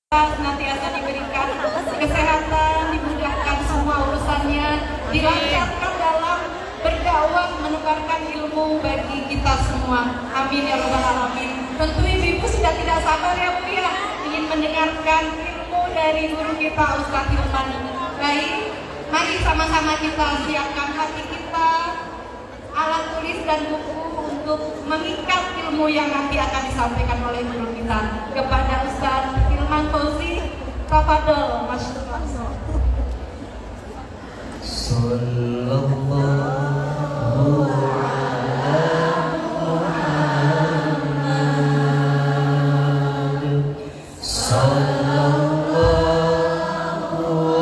senantiasa diberikan kesehatan, dimudahkan semua urusannya, dilancarkan dalam berdakwah menebarkan ilmu bagi kita semua. Amin ya rabbal alamin. Tentu ibu-ibu sudah tidak sabar ya Bu ya, ingin mendengarkan ilmu dari guru kita Ustadz Hilman. Baik, mari sama-sama kita siapkan hati kita, alat tulis dan buku untuk mengikat ilmu yang nanti akan disampaikan oleh guru kita kepada Ustadz Hilman Fauzi. Tafadhol masyaallah. Sallallahu ala Muhammad. Sallallahu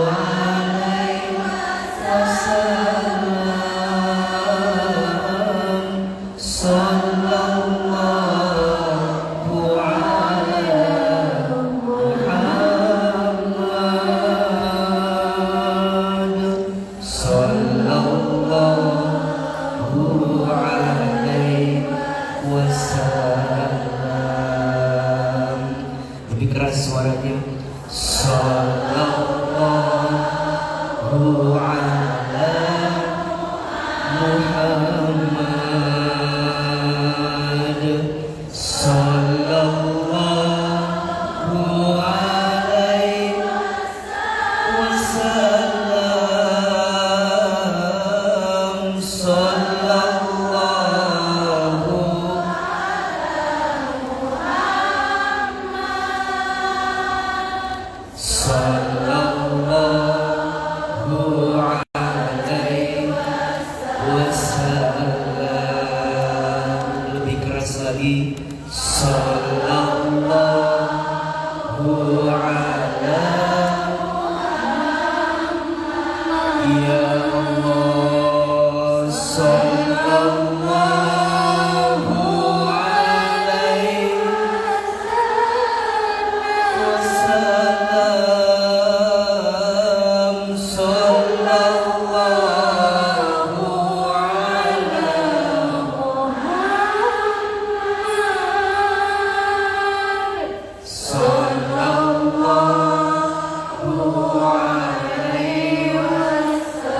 alaihi wasallam. Sallallahu ala Muhammad. Sallallahu alaihi wasallam. Lebih keras suaranya. Sallallahu ala Muhammad. Sallallahu alaihi wasallam. Sallallahu alaihi wasallam. Lebih keras lagi. Sallallahu ala ya Allah. Sallallahu alaihi wasallam. Sallallahu ala Sallallahu alaihi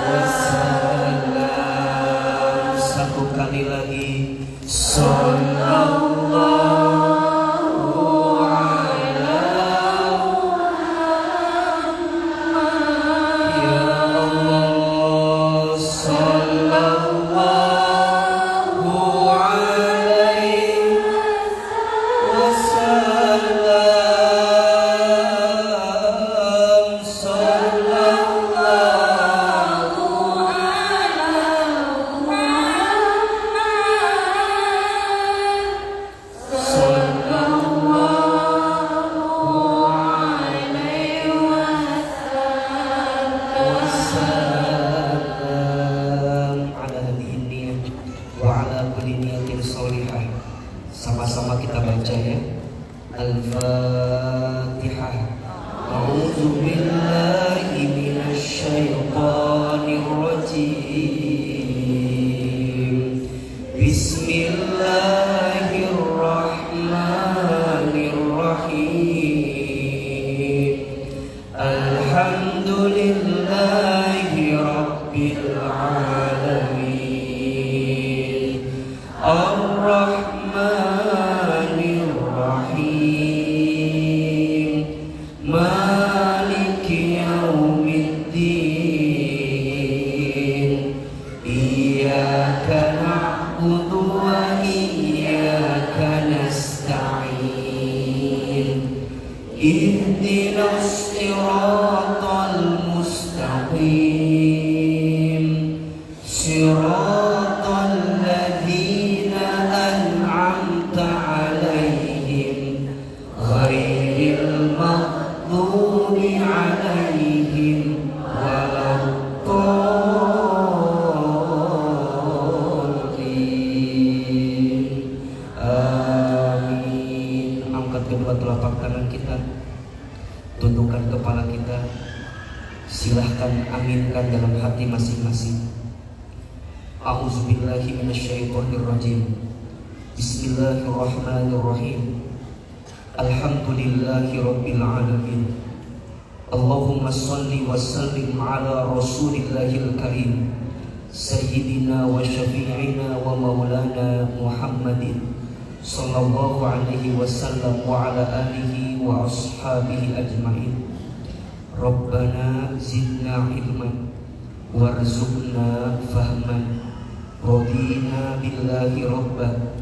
wasallam. Satu kali lagi. Sallallahu ala ya Allah. Sallallahu alaihi wasallam. Sallallahu wasallam ala hadhihi niyyah wa ala kulli niyatin sholihah. Sama-sama kita baca ya. Al-Fatihah. A'udzu billahi minasy syaithanir rajim. Bismillahirrahmanirrahim. Alhamdulillahi rabbil alamin. Ar-Rahmanir Rahim. Maliki yaumiddin. Iyyaka na'budu wa iyyaka nasta'in. Ihdinas siratal mustaqim. Siratal ladzina an'amta 'alaihim ghairil maghdubi 'alaihim waladdallin. Amin. Angkat kedua telapak tangan kita, tundukkan kepala kita. Silahkan aminkan dalam hati masing-masing. A'udzubillahi minasyaitonirrajim. Bismillahirrahmanirrahim. Alhamdulillahi Rabbil Alamin. Allahumma salli wa sallim ala Rasulillahil Karim Sayyidina wa syafi'ina wa maulana Muhammadin sallallahu alaihi wasallam wa ala alihi wa ashabihi ajma'in. Rabbana zidna ilman warzuqna fahman. Radina billahi rabba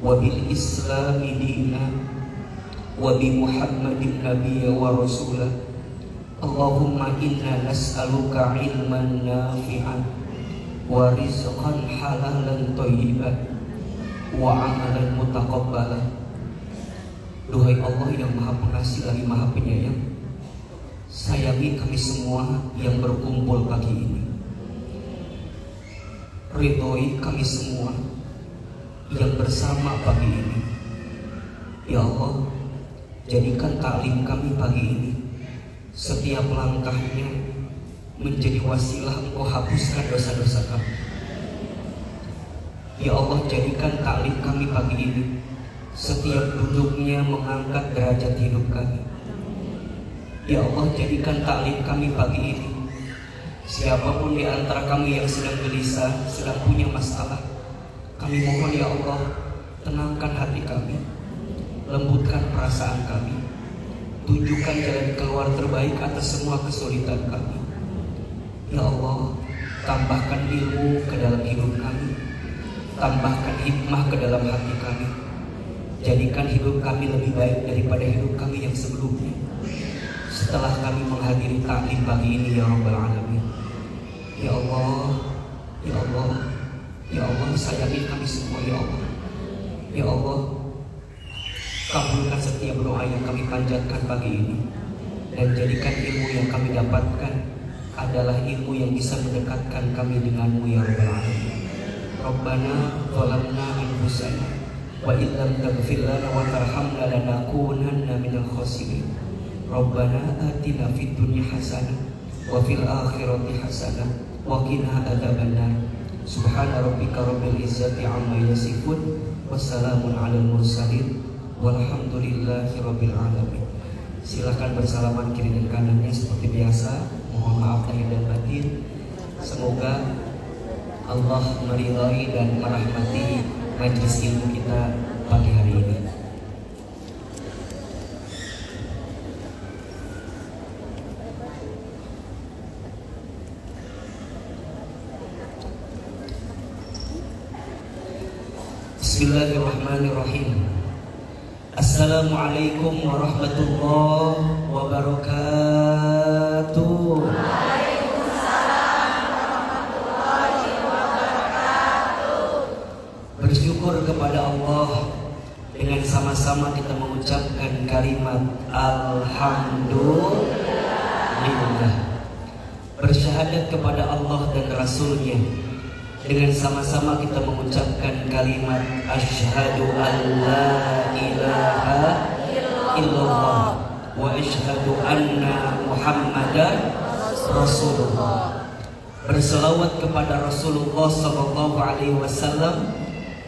wa bil islami dina wa bi Muhammadin nabiyya wa rasulah. Allahumma inna nas'aluka ilman nafi'an wa rizqan halalan thayyiban wa amalan mutaqabbalan. Duhai Allah yang Maha Pengasih lagi Maha Penyayang, sayangi kami semua yang berkumpul pagi ini. Ridhoi kami semua yang bersama pagi ini. Ya Allah, jadikan taklim kami pagi ini setiap langkahnya menjadi wasilah Engkau hapuskan dosa-dosa kami. Ya Allah, jadikan taklim kami pagi ini setiap duduknya mengangkat derajat hidup kami. Ya Allah, jadikan taklim kami pagi ini, siapapun di antara kami yang sedang gelisah, sedang punya masalah, kami mohon ya Allah, tenangkan hati kami, lembutkan perasaan kami, tunjukkan jalan keluar terbaik atas semua kesulitan kami. Ya Allah, tambahkan ilmu ke dalam hidup kami, tambahkan hikmah ke dalam hati kami, jadikan hidup kami lebih baik daripada hidup kami yang sebelumnya. Setelah kami menghadiri taklim pagi ini ya Rabbal Alamin. Ya Allah, ya Allah, ya Allah, sayangi kami semua ya Allah. Ya Allah, kabulkan setiap doa yang kami panjatkan pagi ini, dan jadikan ilmu yang kami dapatkan adalah ilmu yang bisa mendekatkan kami denganmu ya Rabbal Alamin. Rabbana zalamna anfusana wa illam taghfir lana wa tarhamna lanakunanna minal khasirin. Rabbana atina fid dunya hasanah wa fil akhirati hasanah wa qina adzabannar. Subhana rabbika rabbil izzati amma yasifun wa salamun alal mursalin walhamdulillahi rabbil alamin. Silakan bersalaman kiri dan kanannya seperti biasa. Mohon maaf lahir dan batin. Semoga Allah meridai dan merahmati majelis ilmu kita pagi hari ini. Bismillahirrahmanirrahim. Assalamualaikum warahmatullahi wabarakatuh. Waalaikumsalam warahmatullahi wabarakatuh. Bersyukur kepada Allah dengan sama-sama kita mengucapkan kalimat Alhamdulillah. Bersyahadat kepada Allah dan Rasulnya dengan sama-sama kita mengucapkan kalimat asyhadu an la ilaha illallah wa asyhadu anna Muhammadan Rasulullah. Berselawat kepada Rasulullah sallallahu alaihi wasallam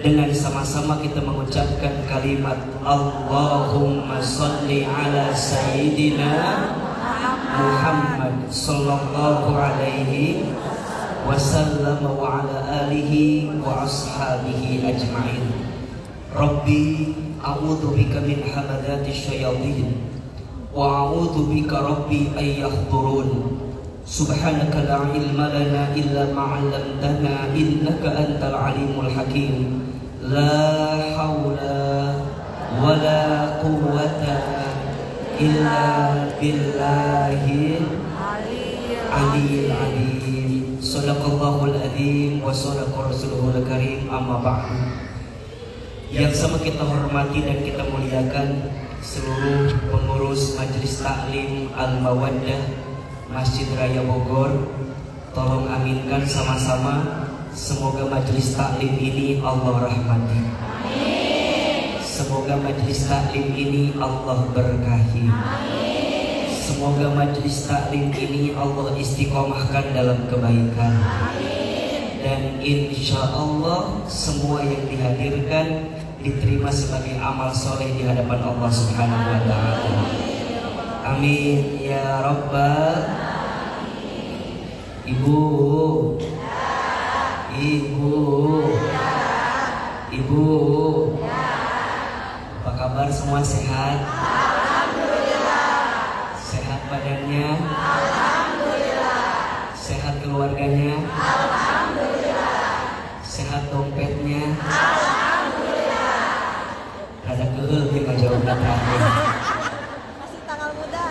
dengan sama-sama kita mengucapkan kalimat Allahumma shalli ala sayyidina Muhammad sallallahu alaihi wasallam wa ala alihi wa ashabihi ajma'in. Rabbi a'udzu bika min hamadati syayatin wa a'udzu bika rabbi ay yahdurun. Subhanaka la ilma lana illa ma 'allamtana innaka antal alimul hakim. La haula wa la quwwata illa billahil aliyyil azim. Sadaqallahul azim wa sadaqa rasuluhul karim. Amma ba'du. Yang sama kita hormati dan kita muliakan seluruh pengurus Majelis Taklim Al-Mawaddah Masjid Raya Bogor, tolong aminkan sama-sama, semoga majelis taklim ini Allah rahmati. Amin. Semoga majelis taklim ini Allah berkahi. Amin. Semoga majelis taklim ini Allah istiqomahkan dalam kebaikan. Amin. Dan insya Allah semua yang dihadirkan diterima sebagai amal soleh di hadapan Allah Subhanahu wa Ta'ala. Amin ya Rabbal. Ibu, apa kabar semua, sehat? Alhamdulillah. Sehat badannya? Alhamdulillah. Sehat keluarganya? Alhamdulillah. Sehat dompetnya? Alhamdulillah. Rada keul kita jawabnya terakhir. Masih tanggal muda.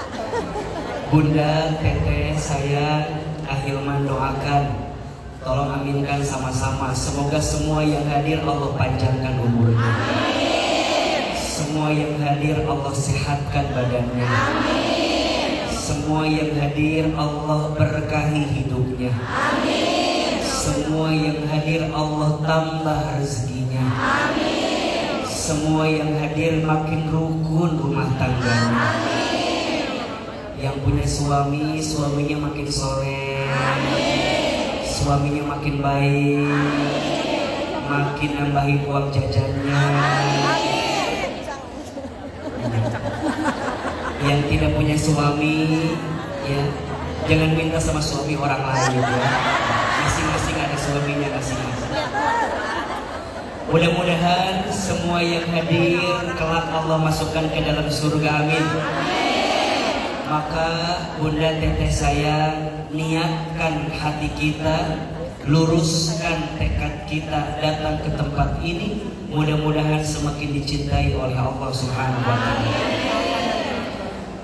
Bunda, teteh, sayang, Ahilman doakan, tolong aminkan sama-sama. Semoga semua yang hadir Allah panjangkan umurnya. Amin. Semua yang hadir Allah sehatkan badannya. Amin. Semua yang hadir Allah berkahi hidupnya. Amin. Semua yang hadir Allah tambah rezekinya. Amin. Semua yang hadir makin rukun rumah tangganya. Amin. Yang punya suami, suaminya makin soleh. Amin. Suaminya makin baik. Makin nambahin uang jajannya. Amin. Yang tidak punya suami, ya, jangan minta sama suami orang lain, ya. Masing-masing ada suaminya masing-masing. Mudah-mudahan semua yang hadir kelak Allah masukkan ke dalam surga. Amin. Maka Bunda, teteh sayang, niatkan hati kita, luruskan tekad kita datang ke tempat ini. Mudah-mudahan semakin dicintai oleh Allah Subhanahu wa Ta'ala.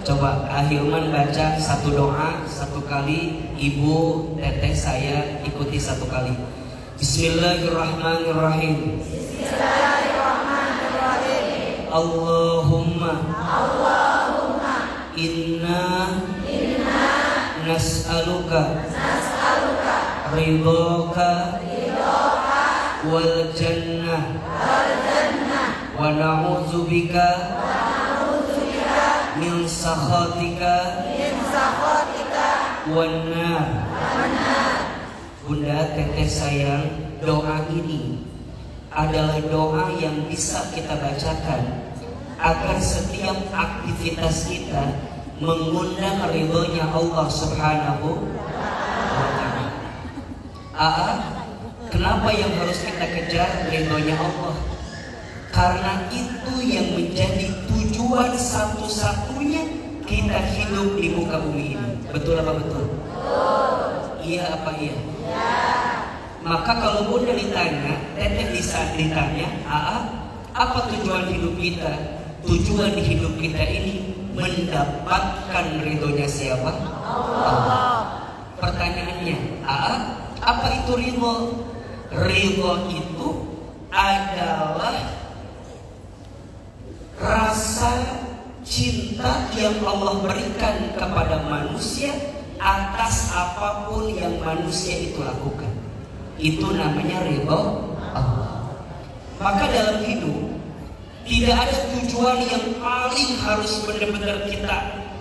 Coba Ahilman baca satu doa satu kali, ibu, teteh saya ikuti satu kali. Bismillahirrahmanirrahim. Bismillahirrahmanirrahim. Allahumma Inna nas'aluka ridhoka wal jannah wa na'udzubika min sakhatika wan nar. Bunda, teteh sayang, doa ini adalah doa yang bisa kita bacakan agar setiap aktivitas kita mengundang ridhonya Allah Subhanahu wa Ta'ala. Kenapa yang harus kita kejar ridhonya Allah? Karena itu yang menjadi tujuan satu-satunya kita hidup di muka bumi ini. Betul apa betul? Iya apa iya? Maka kalau Bunda ditanya, teteh bisa ditanya, apa tujuan hidup kita? Tujuan di hidup kita ini mendapatkan ridhonya siapa? Allah. Pertanyaannya, apa itu ridho? Ridho itu adalah rasa cinta yang Allah berikan kepada manusia atas apapun yang manusia itu lakukan. Itu namanya ridho Allah. Maka dalam hidup tidak ada tujuan yang paling harus benar-benar kita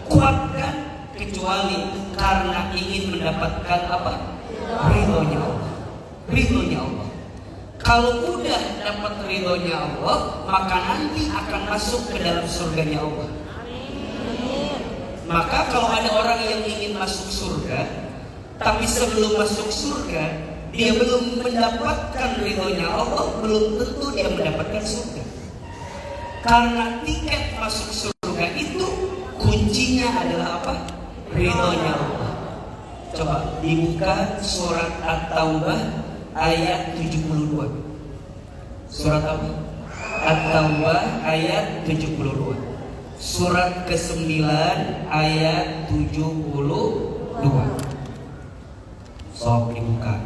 kuatkan kecuali karena ingin mendapatkan apa? Ridhonya Allah. Ridhonya Allah. Kalau udah dapat ridhonya Allah, maka nanti akan masuk ke dalam surganya Allah. Maka kalau ada orang yang ingin masuk surga, tapi sebelum masuk surga dia belum mendapatkan ridhonya Allah, belum tentu dia mendapatkan surga. Karena tiket masuk surga itu kuncinya adalah apa? Ridhonya Allah. Coba dibuka surat At-Taubah ayat 72. Surat apa? At-Taubah ayat 72. Surat ke-9 ayat 72. Sok dibuka.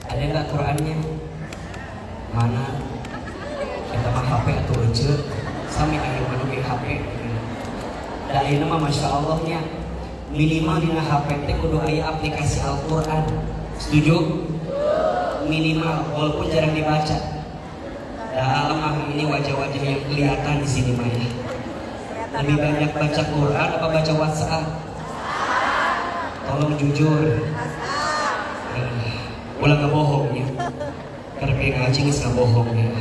Ada nggak Qurannya? Mana? Kita mah HP atau aja, sami ayo menuju HP. Da ayeuna mah masya Allahnya minimal dina HP teh kudu aya aplikasi Al-Qur'an. Setuju? Minimal, walaupun jarang dibaca. Da alam ini wajah-wajah yang kelihatan di sini mah ya. Lebih banyak baca Quran apa baca WhatsApp? Tolong jujur. Ulah nggak bohong ya. Karena kayak ngaji nggak bohong ya.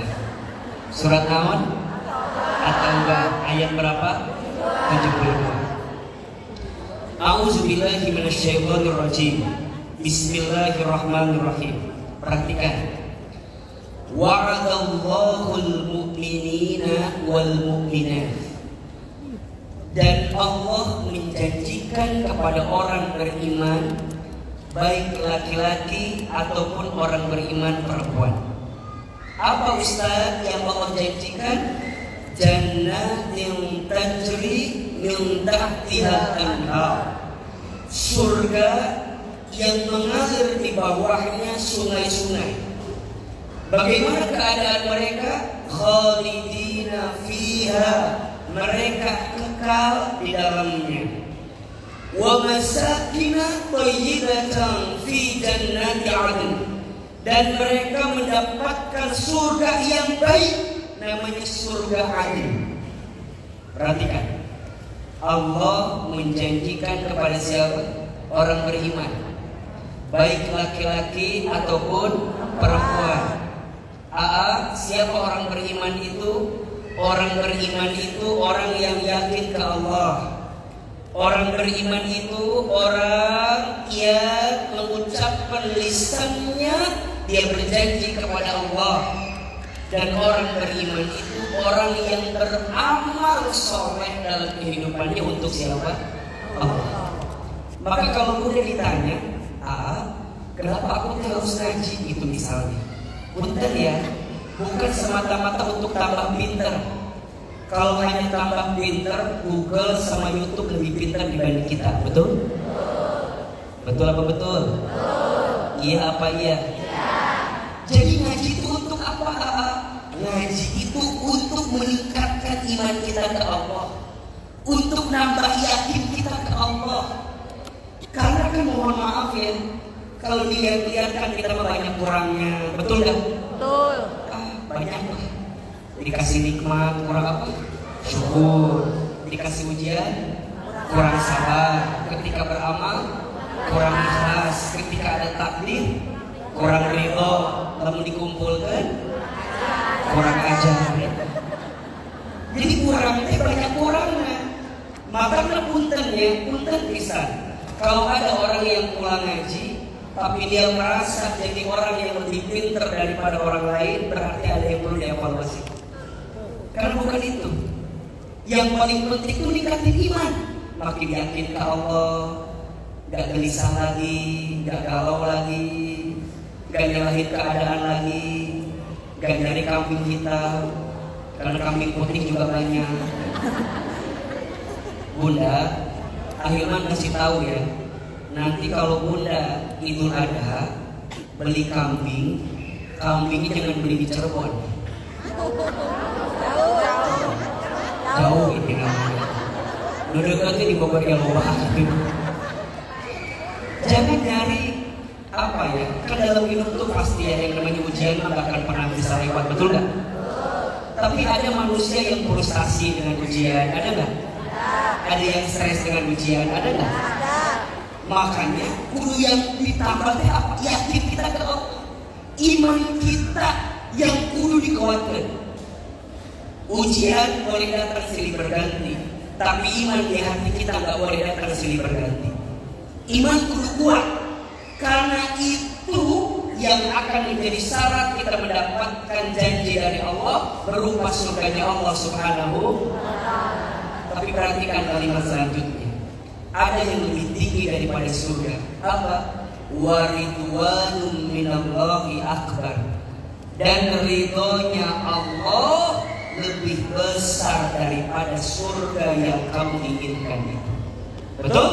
Surat naon? Atau ayat berapa? 72. A'udzubillahi minasyaitonirrajim. Bismillahirrahmanirrahim. Perhatikan. Wa'adallahul mu'minina wal mu'minat. Dan Allah menjanjikan kepada orang beriman, baik laki-laki ataupun orang beriman perempuan. Apa Ustaz yang Allah janjikan? Jannatin tajri min tahtihal anhar. Surga yang mengalir di bawahnya sungai-sungai. Bagaimana keadaan mereka? Khalidina fiha. Mereka kekal di dalamnya. Wa masakina thayyibatan fi jannati 'adn. Dan mereka mendapatkan surga yang baik, namanya surga Adn. Perhatikan. Allah menjanjikan kepada siapa? Orang beriman, baik laki-laki ataupun perempuan. Siapa orang beriman itu? Orang beriman itu orang yang yakin ke Allah. Orang beriman itu orang yang mengucapkan lisannya, dia berjanji kepada Allah. Dan orang beriman itu orang yang beramal soleh dalam kehidupannya untuk siapa? Allah. Maka kalau udah ditanya, kenapa aku harus ngaji gitu misalnya? Punten ya, bukan semata-mata untuk tambah pinter. Kalau hanya tambah pinter, Google sama YouTube lebih pintar dibanding kita, betul? Betul apa betul? Iya apa iya? Jadi ngaji itu untuk apa? Ngaji itu untuk meningkatkan iman kita ke Allah, untuk nambah yakin kita ke Allah. Karena kan mohon maaf ya, kalau dilihat-lihat kan kita banyak kurangnya, betul nggak? Betul. Banyak lah. Dikasih nikmat kurang apa? Syukur. Dikasih ujian kurang sabar. Ketika beramal kurang ikhlas. Ketika ada takdir kurang ridho. Lalu dikumpulkan kurang ajar. Jadi kurangnya banyak kurangnya. Makanya punten bisa. Kalau ada orang yang pulang ngaji tapi dia merasa jadi orang yang lebih pintar daripada orang lain, berarti ada yang perlu dievaluasi. Karena bukan itu. Yang paling penting itu ningkatin iman. Makin yakin ke Allah, gak gelisah lagi, gak galau lagi, gak nyalahin keadaan lagi, gak nyari kambing hitam, karena kambing putih juga banyak. Bunda, Ahilman kasih tahu ya, nanti kalau Bunda Idul Adha beli kambing, kambingnya jangan beli di Cirebon. Jauh ini namanya. Dekatnya di Bogor yang Bawah. Jangan nyari apa ya? Kan dalam hidup tuh pasti ada yang namanya ujian, nggak akan pernah bisa lewat, betul nggak? Tapi ada manusia yang frustasi dengan ujian, ada nggak? Ada yang stres dengan ujian, ada nggak? Makanya kudu yang ditambah apa? Yakin kita ke Allah. Iman kita yang kudu dikuatkan. Ujian boleh datang silih berganti, tapi iman di hati kita nggak boleh datang silih berganti. Iman kudu kuat, karena itu yang akan menjadi syarat kita mendapatkan janji dari Allah berupa surganya Allah Subhanahu. Tapi perhatikan kalimat selanjutnya. Ada yang lebih tinggi daripada surga. Apa? Waridwanum minallahi akbar. Dan ridhonya Allah lebih besar daripada surga yang kamu inginkan itu. Betul?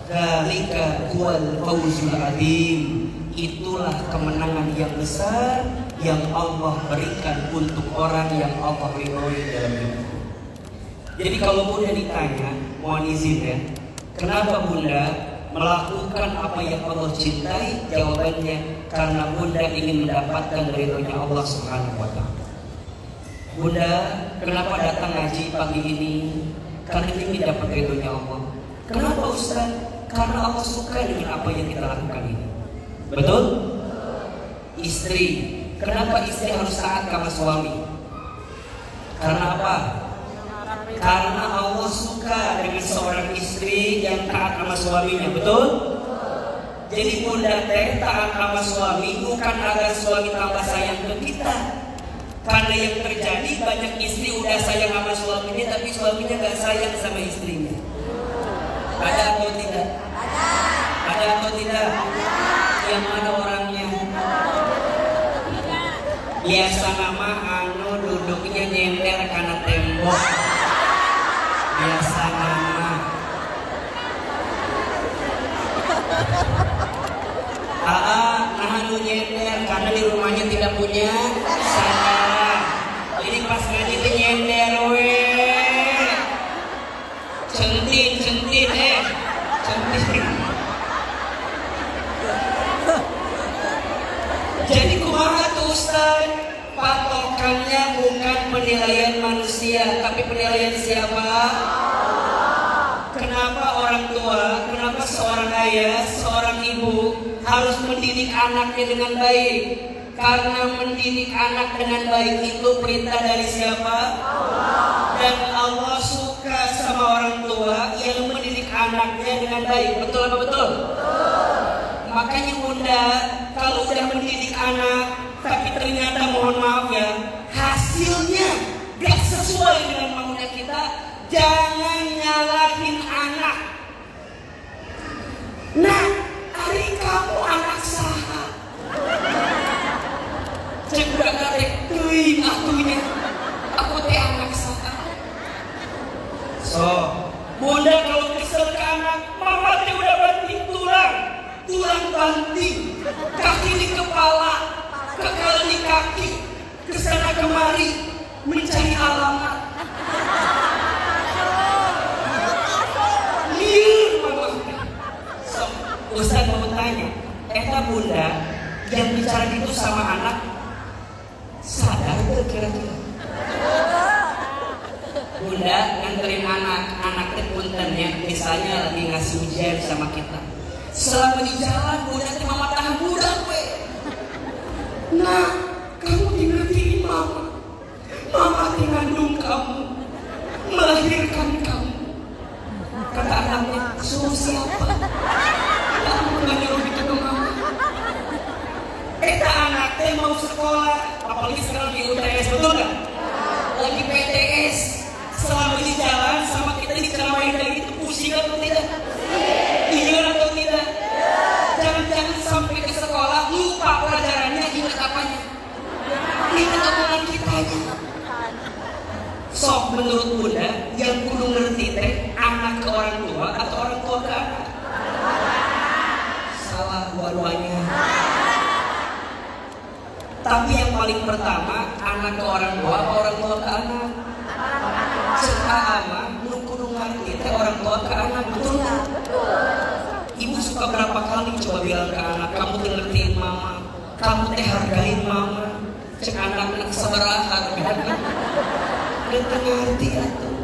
Dzalika huwal fawzul adzim. Itulah kemenangan yang besar yang Allah berikan untuk orang yang Allah ridhoi dalam hidup. Jadi kalau Bunda ditanya, mohon izin ya, kenapa Bunda melakukan apa yang Allah cintai? Jawabannya, karena Bunda ingin mendapatkan ridhonya Allah Subhanahu wa Ta'ala. Bunda, kenapa datang ngaji pagi ini? Karena ingin dapat ridhonya Allah. Kenapa Ustaz? Karena Allah suka dengan apa yang kita lakukan ini. Betul? istri. Kenapa istri harus taat sama suami? Karena apa? Karena Allah suka dengan seorang istri yang taat sama suaminya, betul? Jadi bunda teh taat sama suami bukan agar suami tambah sayang ke kita. Karena yang terjadi banyak istri udah sayang sama suaminya tapi suaminya gak sayang sama istrinya. Ada atau tidak? Ada atau tidak? Yang mana orangnya? Biasa nama anu duduknya nyender karena tembok. Biasa nama. Nah anu nyender karena di rumahnya tidak punya saudara. Jadi pas ngaji itu nyender weh. Centin centin. Jadi kumaha tuh Ustaz? Patokannya bukan penilaian manusia, tapi penilaian siapa? Kenapa orang tua, kenapa seorang ayah, seorang ibu harus mendidik anaknya dengan baik? Karena mendidik anak dengan baik itu perintah dari siapa? Allah. Dan Allah suka sama orang tua yang mendidik anaknya dengan baik. Betul apa betul? Betul. Makanya bunda, kalau udah mendidik anak tapi ternyata mohon maaf ya, hasilnya gak sesuai dengan maunya kita, jangan nyalahin anak. Nah, hari kamu anak saha? Cek udah garek teuing atunya. Aku teh anak saha. So, bunda kalau kesel ke anak, mama teh udah banting tulang banting, kaki di kepala, kekal di kaki, kesana kemari mencari alamat. Liur mama. So, Ustaz mau tanya, eta bunda yang bicara gitu sama anak sadar gak kira-kira? Bunda nganterin anak teh puntennya misalnya lagi ngasih ujian sama kita. Selama di jalan bunda teh mama tahan budak we. Nah, kamu tinggalin mama. Mama ngandung kamu, melahirkan kamu. Kata anaknya, suruh siapa? Kamu nggak nyuruh gitu ke mama. Eta anak teh mau sekolah, apalagi sekarang di UTS, betul nggak? Lagi PTS. Selama di jalan sama kita diceramain kayak gitu, pusing atau tidak? Iya atau tidak? Jangan-jangan sampai ke sekolah lupa pelajarannya, ingat apanya? Ingat omongan kitanya. Sok menurut bunda yang kudu ngerti teh anak ke orang tua atau orang tua ke anak? Salah dua-duanya. Tapi yang paling pertama anak ke orang tua atau orang tua ke anak? Sekarang lu kudu ngerti teh orang tua ke anak, betul nggak? Ibu suka berapa kali coba bilang ke anak, kamu tuh ngertiin mama, kamu teh hargain mama. Cek anak sabaraha hargain. Dan ngerti atuh.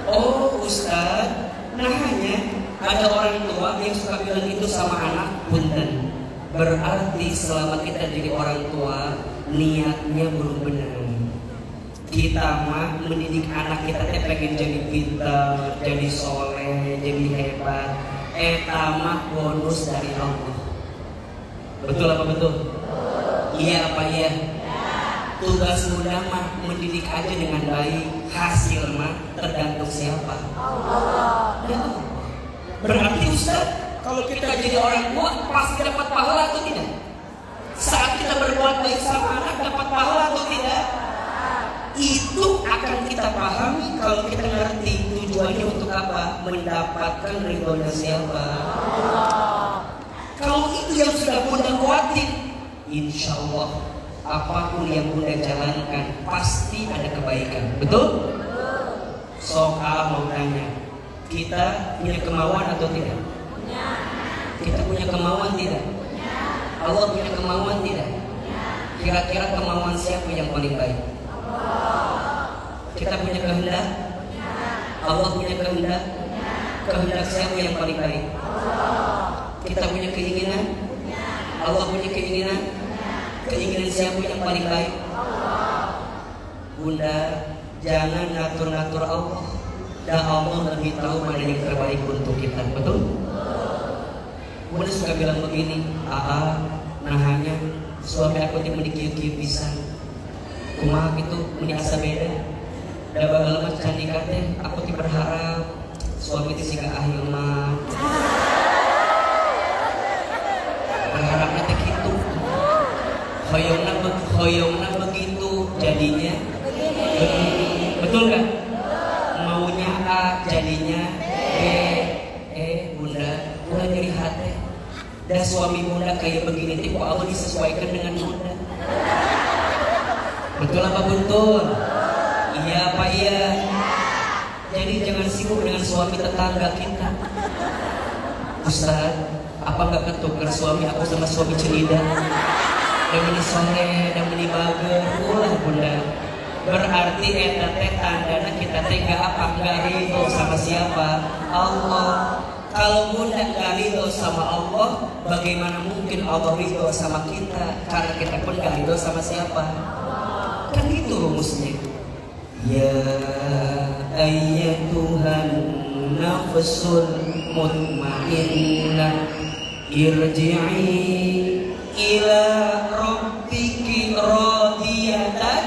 Oh Ustaz, nah hanya ada orang tua yang suka bilang itu sama anak, punten. Berarti selama kita jadi orang tua, niatnya belum benar. Kita mah mendidik anak kita teh pengen jadi pintar, jadi soleh, jadi hebat. Eta mah bonus dari Allah. Betul apa betul? Iya apa iya? Tugas bunda mah mendidik aja dengan baik. Hasil mah tergantung siapa? Allah. Ya. Berarti Ustaz, kalau kita jadi orang tua pasti dapat pahala atau tidak? Saat kita berbuat baik sama anak dapat pahala atau tidak? Itu akan kita pahami kalau kita ngerti tujuannya untuk apa? Mendapatkan ridhonya siapa? Allah. Kalau itu yang sudah bunda kuatin, insya Allah apapun yang bunda jalankan pasti ada kebaikan. Betul? Soal mau tanya, kita punya kemauan atau tidak? Kita punya kemauan tidak? Allah punya kemauan tidak? Kira-kira kemauan siapa yang paling baik? Kita punya kehendak? Allah punya kehendak? Kehendak siapa yang paling baik? Kita punya keinginan? Allah punya keinginan? Keinginan siapa yang paling baik? Bunda, jangan ngatur-ngatur Allah. Dan Allah lebih tahu mana yang terbaik untuk kita. Betul? Bunda suka bilang begini, nahanya suami aku yang menikih-kih pisan. Kumaha gitu, meniasa beda. Da bagala mah can nikah teh, aku ti berharap suami teh siga ahil mah. Berharapnya teh kitu. Hoyongna begitu, jadinya betul kan? Maunya A, jadinya B. Bunda, ulah nyeri hati. Dan suami bunda kayak begini teh, kok Allah disesuaikan dengan bunda. Betul apa betul? Iya apa iya? Jadi jangan sibuk dengan suami tetangga kita. Ustaz, apa nggak ketukar suami aku sama suami Celida? Dan meni soleh, dan meni bager, ulah bunda. Berarti eta teh tandana kita teh nggak ridho sama siapa? Allah. Kalau bunda nggak ridho sama Allah, bagaimana mungkin Allah ridho sama kita? Karena kita pun nggak ridho sama siapa? Kan itu rumusnya. Ya ayyatuhan nafsul mutmainnah irji'i ila rabbiki radiyatan.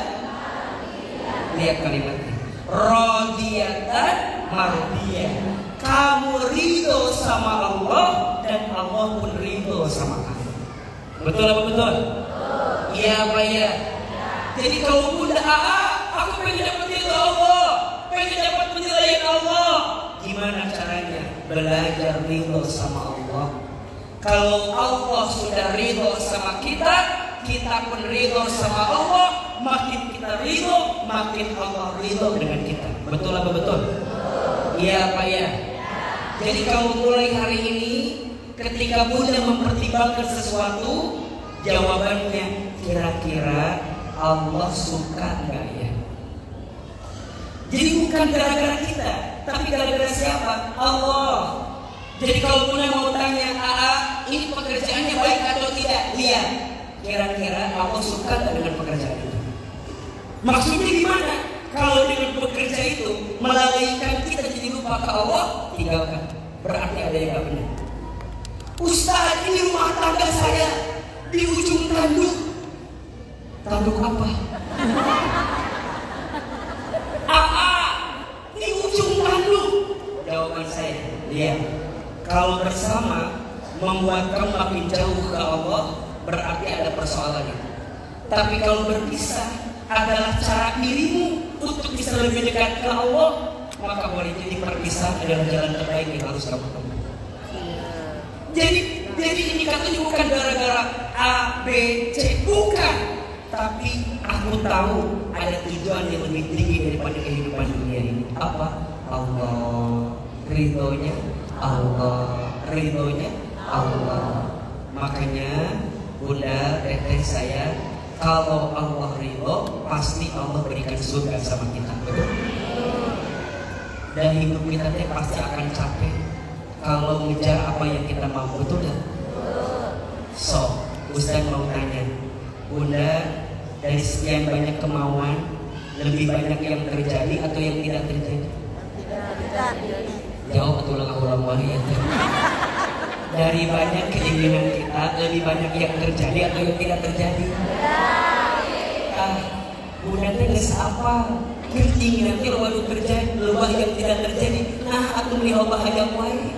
Lihat kalimatnya, radiyatan mardiyah. Kamu ridho sama Allah dan Allah pun ridho sama kamu. Betul apa betul? Iya apa ya? Jadi kalau bunda aku pengen dapat ridho Allah, pengen dapat penilaian Allah, gimana caranya? Belajar ridho sama Allah. Kalau Allah sudah ridho sama kita, kita pun ridho sama Allah. Makin kita ridho, makin Allah ridho dengan kita. Betul apa betul? Iya apa ya? Jadi kalau mulai hari ini, ketika bunda mempertimbangkan sesuatu, jawabannya kira-kira Allah suka nggak ya? Jadi bukan gara-gara kita, tapi gara-gara siapa? Allah. Jadi kalau bunda mau tanya, ini pekerjaannya baik atau tidak? Lihat, kira-kira Allah suka nggak dengan pekerjaan itu? Maksudnya gimana? Kalau dengan bekerja itu melalaikan kita jadi lupa ke Allah, tinggalkan. Berarti ada yang gak benar. Ustaz, ini rumah tangga saya di ujung tanduk. Tanduk apa? Di ujung tanduk. Jawaban saya, iya. Kalau bersama membuat kamu makin jauh ke Allah, berarti ada persoalannya. Tapi kalau berpisah adalah cara dirimu untuk bisa lebih dekat ke Allah, maka boleh jadi perpisahan adalah jalan terbaik yang harus kamu tempuh. Jadi ini katanya bukan gara-gara A, B, C, bukan. Tapi aku tahu ada tujuan yang lebih tinggi daripada kehidupan dunia ini. Apa? Allah, ridhonya Allah, ridhonya Allah. Makanya bunda, teteh saya, kalau Allah ridho, pasti Allah berikan surga sama kita, betul? Dan hidup kita pasti akan capek kalau mengejar apa yang kita mau, betul kan? So, Ustaz mau tanya, bunda, dari sekian banyak kemauan, lebih banyak yang terjadi atau yang tidak terjadi? Tidak. Jawab atau ulang ya. Dari banyak keinginan kita, lebih banyak yang terjadi atau yang tidak terjadi? Bunda teh geus apa? Keinginan teh loba terjadi, loba yang tidak terjadi. Nah, atuh meuli loba hayang wae.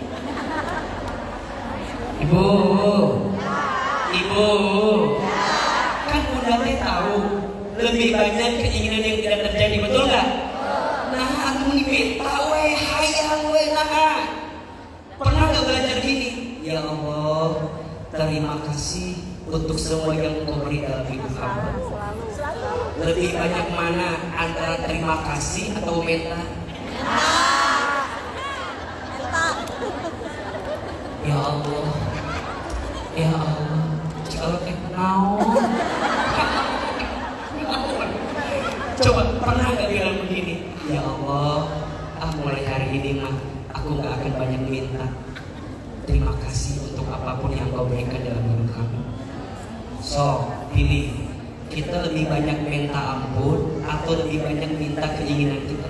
Ibu, kan bunda teh tahu lebih banyak keinginan yang tidak terjadi, betul nggak? Nah, atuh meuli beta we, hayang we nah. Pernah nggak belajar gini? Ya Allah, terima kasih untuk semua yang Engkau beri dalam hidup hamba. Lebih banyak mana antara terima kasih atau minta? Ya Allah, ya Allah, kalau naon? Coba pernah nggak bilang begini? Ya Allah, mulai hari ini mah aku nggak akan banyak minta. Terima kasih untuk apapun yang Kau berikan dalam hidup kami. So, pilih. Kita lebih banyak minta ampun atau lebih banyak minta keinginan kita?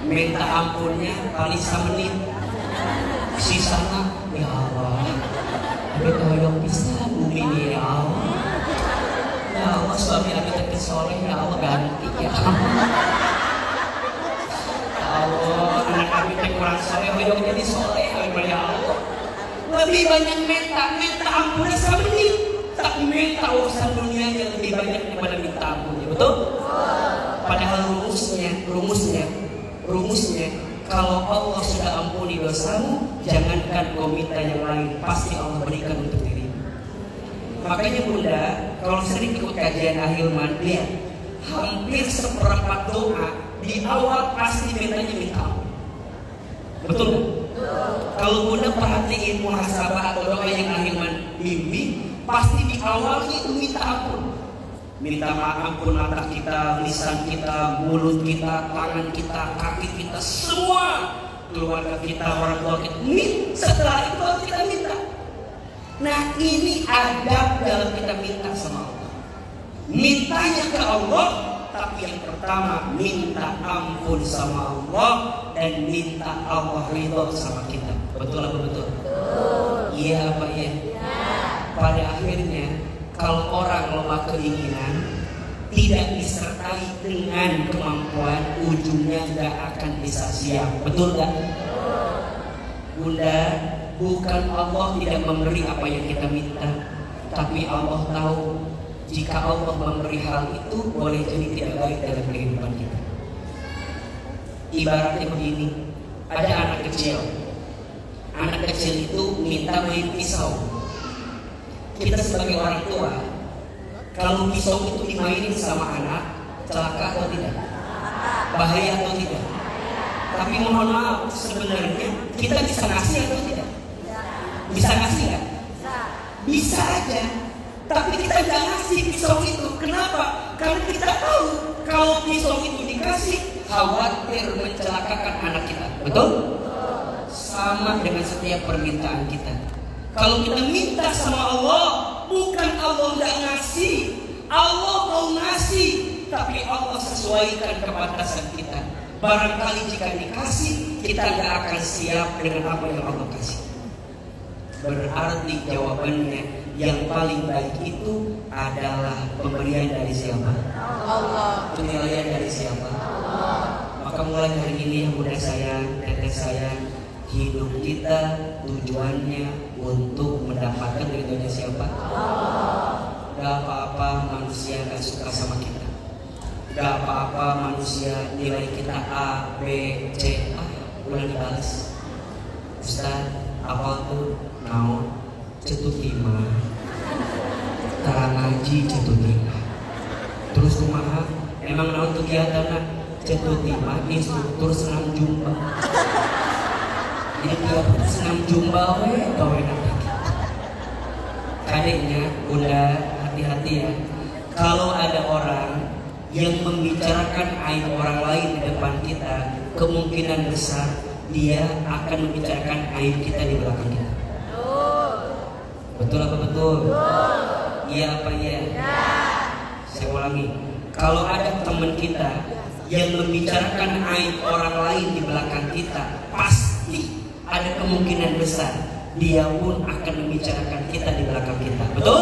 Minta ampunnya paling semenit, sisanya ya Allah, tapi tolong bisa bumi ini ya Allah. Ya Allah, suami abi teh soleh, ya Allah ganti ya Allah, anak abi teh kurang soleh, hoyong jadi soleh, ya Allah. Lebih banyak minta ampunnya semenit, tapi minta urusan dunianya lebih banyak daripada minta ampunnya, betul? Padahal rumusnya, kalau Allah sudah ampuni dosamu, jangankan kau minta yang lain, pasti Allah berikan untuk dirimu. Makanya Bunda, kalau sering ikut kajian Ahilman, lihat hampir seperempat doa di awal pasti mintanya minta ampun. Betul kan? Kalau Bunda perhatiin muhasabah atau doa yang Ahilman bimbing, pasti di awalnya itu minta ampun. Minta ampun mata kita, lisan kita, mulut kita, tangan kita, kaki kita, semua keluarga kita, orang tua kita. Setelah itu baru kita minta. Nah, ini adab dalam kita minta sama Allah. Mintanya ke Allah, tapi yang pertama minta ampun sama Allah dan minta Allah ridho sama kita. Betul apa betul? Iya apa iya? Pada akhirnya, kalau orang lemah keinginan tidak disertai dengan kemampuan, ujungnya nggak akan bisa siap. Betul nggak? Bunda, bukan Allah tidak memberi apa yang kita minta, tapi Allah tahu jika Allah memberi hal itu boleh jadi tidak baik dalam kehidupan kita. Ibaratnya begini, ada anak kecil. Anak kecil itu minta main pisau. Kita sebagai orang tua, kalau pisau itu dimainin sama anak, celaka atau tidak? Bahaya atau tidak? Tapi mohon maaf, sebenarnya kita bisa ngasih atau tidak? Bisa ngasih nggak? Bisa aja. Tapi kita nggak ngasih pisau itu. Kenapa? Karena kita tahu kalau pisau itu dikasih, khawatir mencelakakan anak kita. Betul? Sama dengan setiap permintaan kita. Kalau kita minta sama Allah, bukan Allah nggak ngasih, Allah mau ngasih, tapi Allah sesuaikan kebatasan kita. Barangkali jika dikasih, kita nggak akan siap dengan apa yang Allah kasih. Berarti jawabannya yang paling baik itu adalah pemberian dari siapa? Allah. Penilaian dari siapa? Allah. Maka mulai hari ini yang Bunda sayang, Teteh sayang, hidup kita tujuannya untuk mendapatkan ridhonya siapa? Allah. Gak apa-apa manusia gak suka sama kita. Gak apa-apa manusia nilai kita A, B, C, udah dibalas. Ustaz, apa tuh? Naon? Cetut lima. Tara ngaji cetut lima. Terus kumaha? Emang naon kegiatan cetut lima instruktur senam jumpa. Jadi dia senam jumpa gawe nanti. Kadeknya Bunda hati-hati ya. Kalau ada orang yang membicarakan aib orang lain di depan kita, kemungkinan besar dia akan membicarakan aib kita di belakang kita. Betul apa betul? Iya apa iya? Saya ulangi. Kalau ada teman kita yang membicarakan aib orang lain di belakang kita, pasti ada kemungkinan besar dia pun akan membicarakan kita di belakang kita. Betul?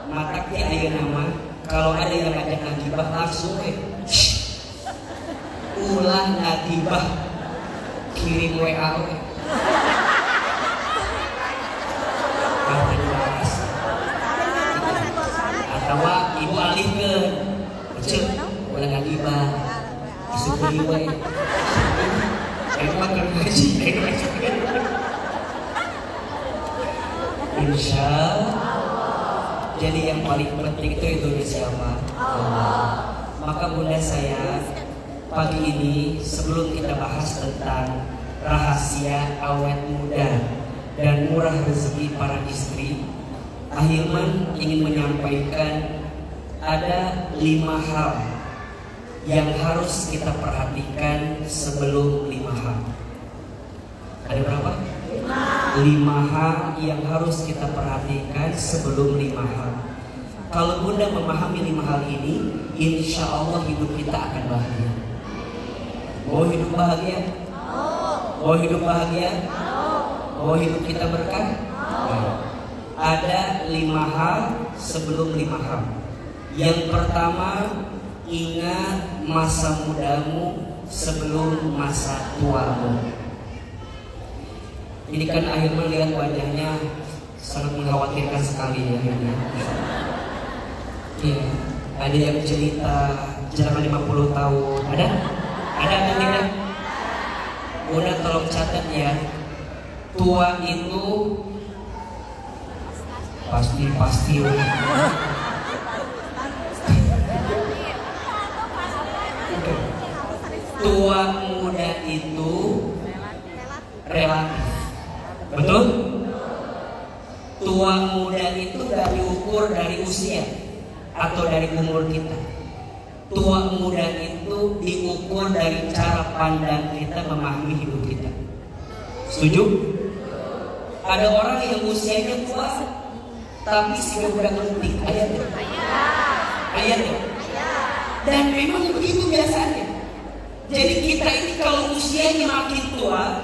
Matak ti aya nama, kalau ada yang ngajak ngagibah langsung ulah ngagibah, kirim WA atau ibu alihkeun cek ulah ngagibah disupri we emang kan ngaji insya Allah. Jadi yang paling penting itu siapa? Allah. Maka Bunda saya pagi ini sebelum kita bahas tentang rahasia awet muda dan murah rezeki para istri, Ahilman ingin menyampaikan ada 5 hal yang harus kita perhatikan sebelum 5 hal. Ada berapa? 5. 5 hal yang harus kita perhatikan sebelum 5 hal. Kalau Bunda memahami 5 hal ini, insya Allah hidup kita akan bahagia. Mau hidup bahagia? Mau hidup bahagia? Mau hidup kita berkah? Ada 5 hal sebelum 5 hal. Yang pertama, ingat masa mudamu sebelum masa tuamu. Ini kan akhirnya lihat wajahnya sangat mengkhawatirkan sekali ya. Iya, ada yang cerita jalan 50 tahun. Ada atau tidak? Udah tolong catat ya. Tua itu pasti. Tua muda itu relatif. Betul? Tua muda itu gak diukur dari usia atau dari umur kita. Tua muda itu diukur dari cara pandang kita memahami hidup kita. Setuju? Ada orang yang usianya tua tapi sudah udah ngerti. Ayat ya? Dan memang begitu biasanya. Jadi kita ini kalau usianya makin tua,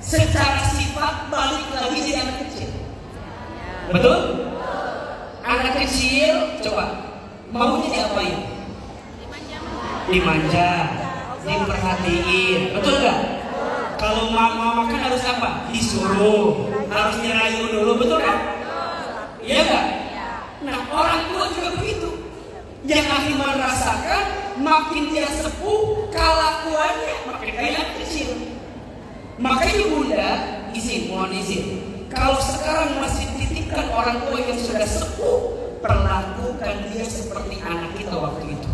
secara sifat balik lagi jadi anak kecil. Betul? Anak kecil coba maunya diapain? Dimanja, diperhatiin. Betul nggak? Kalau mama makan harus apa? Disuruh, harus dirayu dulu. Betul kan? Iya nggak? Nah orang tua juga begitu. Yang akhirnya merasakan makin dia sepuh, kelakuannya makin kayak anak kecil. Makanya Bunda mohon izin. Kalau sekarang masih titipkan orang tua yang sudah sepuh, perlakukan dia seperti anak kita waktu itu.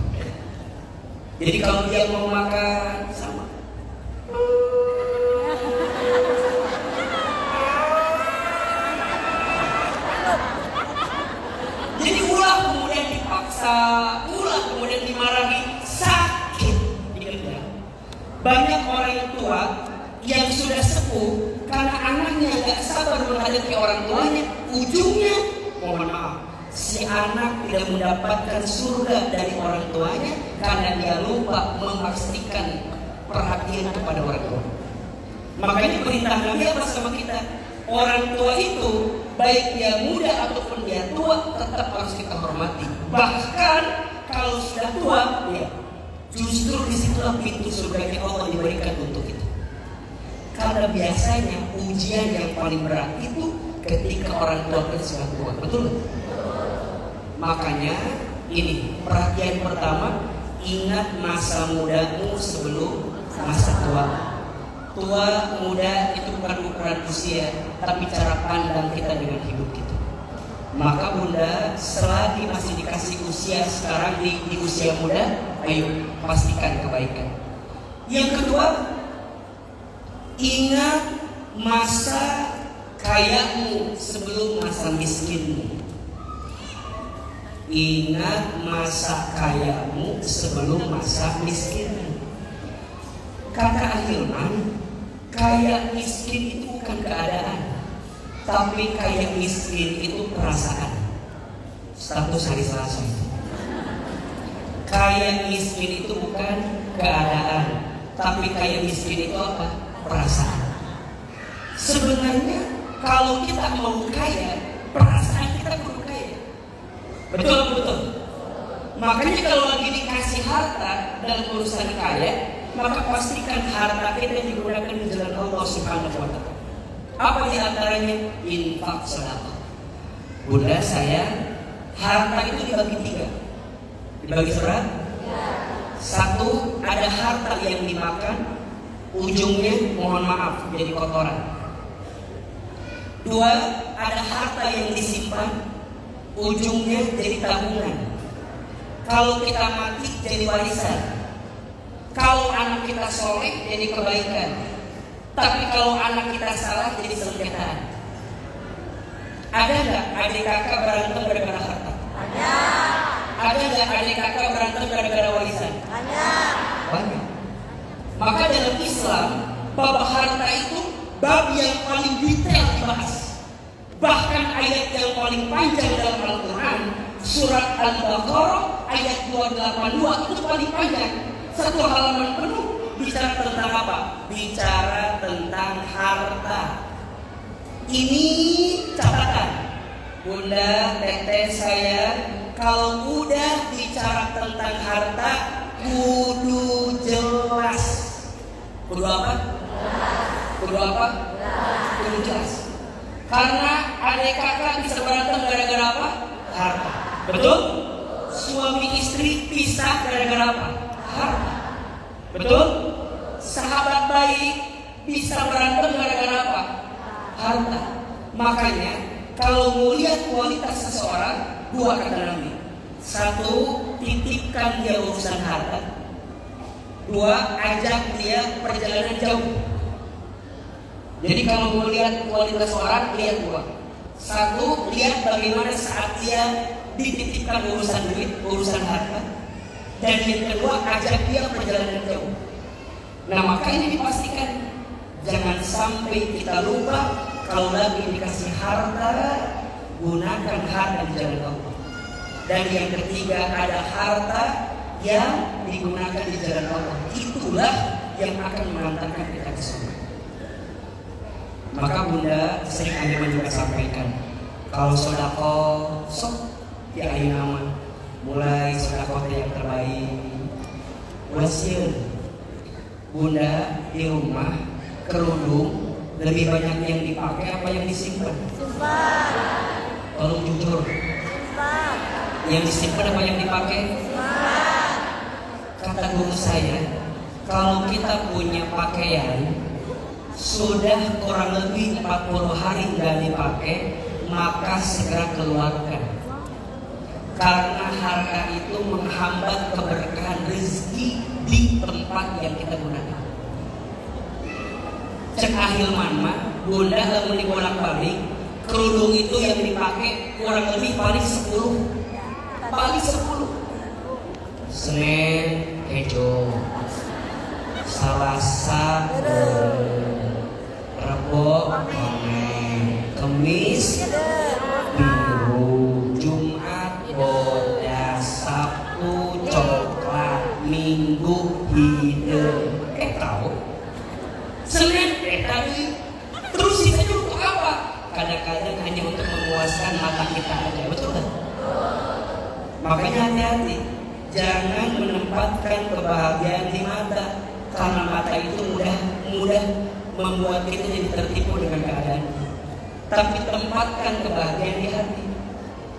Jadi kalau dia mau makan sama. Jadi ulah kemudian dipaksa, ulah kemudian dimarahi, sakit. Banyak orang yang tua yang sudah sepuh karena anaknya gak sabar menghadapi orang tuanya, ujungnya mohon maaf, si anak tidak mendapatkan surga dari orang tuanya karena dia lupa memastikan perhatian kepada orang tua. Makanya perintah Nabi apa sama kita? Orang tua itu baik dia muda ataupun dia tua tetap harus kita hormati. Bahkan kalau sudah tua, ya justru disitulah pintu surga Allah diberikan untuk kita. Karena biasanya ujian yang paling berat itu ketika orang tua kita sudah tua. Betul? Makanya ini perhatian pertama, ingat masa mudamu sebelum masa tua. Tua muda itu bukan ukuran usia, tapi cara pandang kita dengan hidup kita. Maka Bunda selagi masih dikasih usia sekarang di usia muda, ayo pastikan kebaikan. Yang kedua, ingat masa kayamu sebelum masa miskinmu. Ingat masa kayamu sebelum masa miskinmu. Kata Ahilman, kaya miskin itu bukan keadaan, tapi kaya miskin itu perasaan. Status hari Selasa itu. Kaya miskin itu bukan keadaan, tapi kaya miskin itu apa? Perasaan. Sebenarnya kalau kita mau kaya, perasaan kita perlu kaya. Betul. Makanya kalau lagi dikasih harta dalam urusan kaya, maka pastikan harta kita digunakan di jalan Allah Subhanahu wa Ta'ala. Apa di antaranya? Infak, sedekah. Bunda saya, harta itu dibagi 3. Dibagi berapa? 1, ada harta yang dimakan, ujungnya mohon maaf jadi kotoran. 2, ada harta yang disimpan, ujungnya jadi tabungan. Kalau kita mati jadi warisan. Kalau anak kita soleh jadi kebaikan. Tapi kalau anak kita salah jadi sengketaan. Ada nggak adik kakak berantem gara-gara harta? Ada nggak adik kakak berantem gara-gara warisan? Banyak. Maka dalam Islam, bab harta itu bab yang paling detail paling panjang dalam Al-Quran, surat Al-Baqarah ayat 282 itu paling panjang. Satu halaman penuh bicara tentang apa? Bicara tentang harta. Ini catatan, Bunda, Teteh, saya, kalau udah bicara tentang harta, kudu jelas. Kudu apa? Kudu apa? Kudu jelas. Karena adik kakak bisa berantem gara-gara apa? Harta. Betul? Suami istri pisah gara-gara apa? Harta. Betul? Sahabat baik bisa berantem gara-gara apa? Harta. Makanya kalau mau lihat kualitas seseorang, dua kata Nabi. Satu, titipkan dia urusan harta. Dua, ajak dia perjalanan jauh. Jadi kalau mau lihat kualitas orang, lihat dua. Satu, lihat bagaimana saat dia dititipkan urusan duit, urusan harta. Dan yang kedua, ajak dia perjalanan jauh. Nah maka ini dipastikan, jangan sampai kita lupa kalau lagi dikasih harta, gunakan harta di jalan Allah. Dan yang ketiga, ada harta yang digunakan di jalan Allah. Itulah yang akan mengantarkan kita ke surga. Maka Bunda sering Ahilman juga sampaikan, kalau sodako sok di Ahilman, mulai sodako yang terbaik. Wasiat Bunda di rumah kerudung lebih banyak yang dipakai apa yang disimpan? Simpan. Tolong jujur. Simpan. Yang disimpan apa yang dipakai? Simpan. Kata guru saya, kalau kita punya pakaian sudah kurang lebih 40 hari nggak dipakai, maka segera keluarkan. Karena harta itu menghambat keberkahan rezeki di tempat yang kita gunakan. Cek Ahilman mah, Bunda lamun dibolak-balik, kerudung itu yang dipakai kurang lebih paling 10. Paling 10. Senin hijau, Selasa Rebo kuning, Kemis biru, Jumat bodas, Sabtu coklat, Minggu hidung. Tahu? Senin tadi. Terus sisanya untuk apa? Kadang-kadang hanya untuk memuaskan mata kita aja, betul kan? Makanya hati-hati, jangan menempatkan kebahagiaan di mata, karena mata itu mudah membuat kita jadi tertipu dengan keadaan. Tapi tempatkan kebahagiaan di hati.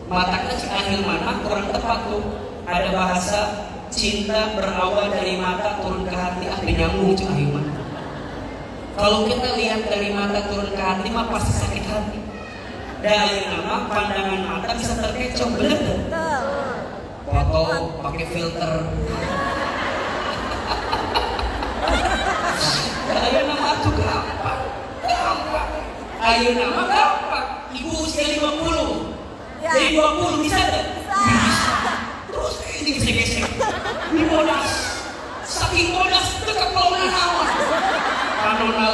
Mata kecil akhir mana kurang tepat tuh. Ada bahasa cinta berawal dari mata turun ke hati, nyambung cek akhir mana. Kalau kita lihat dari mata turun ke hati mah pasti sakit hati. Dari nama pandangan mata bisa terkecoh, bener kan? Foto pakai filter. Ayo nama tuh gampang. Ayo nama gampang. Ibu usia 50, jadi 20 bisa deh. Terus ini gesek-gesek. Ini bodas. Saking bodas dekat pulau Nanawa. Kanona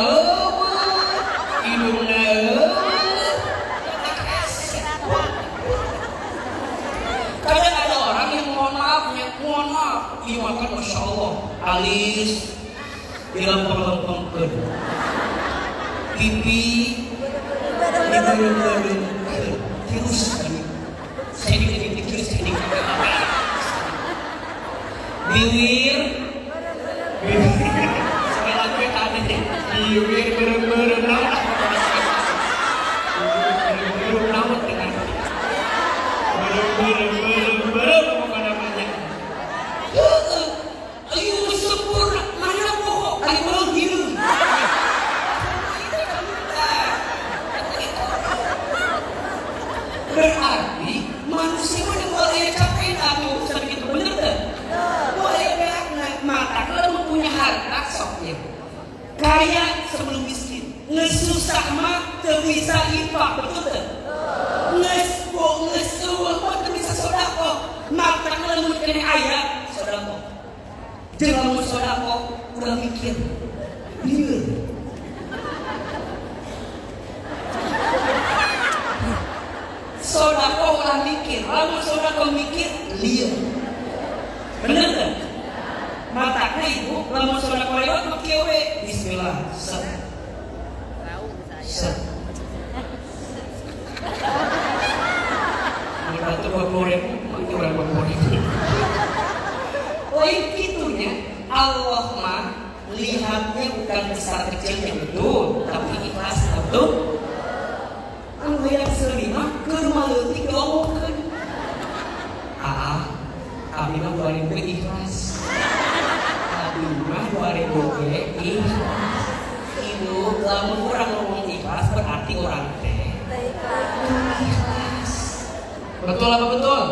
hidungnya kadang ada orang yang mohon maaf, iya makan Masya Allah alis dilempeng-lempengkan, pipi dibeleng-beleng, terus saya dikit-dikit bibir sekali lagi tadi bibir berem-berem namun dengan berem apa namanya? Ayo sempurna, mana bohong? Ayo manggil. Berarti manusia mana boleh capek atau bisa begitu bener deh? Boleh banget. Mata kalau punya harta soknya kaya sebelum miskin, ngesusah mah bisa infak, betul deh? Nges bisa sodako. Mata kalau kena ayah sodako. Jangan mau sodako udah mikir. Bener. ulah mikir, lamun sodako mikir liar. Bener kan? Matakna ibu, lamun sodako lewat makieu we bismillah. Set. Ini batu 20.000, ini orang 20.000. Lain gitunya, Allah mah lihatnya bukan besar kecilnya betul, tapi ikhlas betul. Anu yang selima keur maleutik diomongkeun. Abi mah 2000 ikhlas. Abi mah 2000 ge ikhlas. Ibu, lamun orang ngomong ikhlas berarti orang teh ikhlas. Betul apa betul?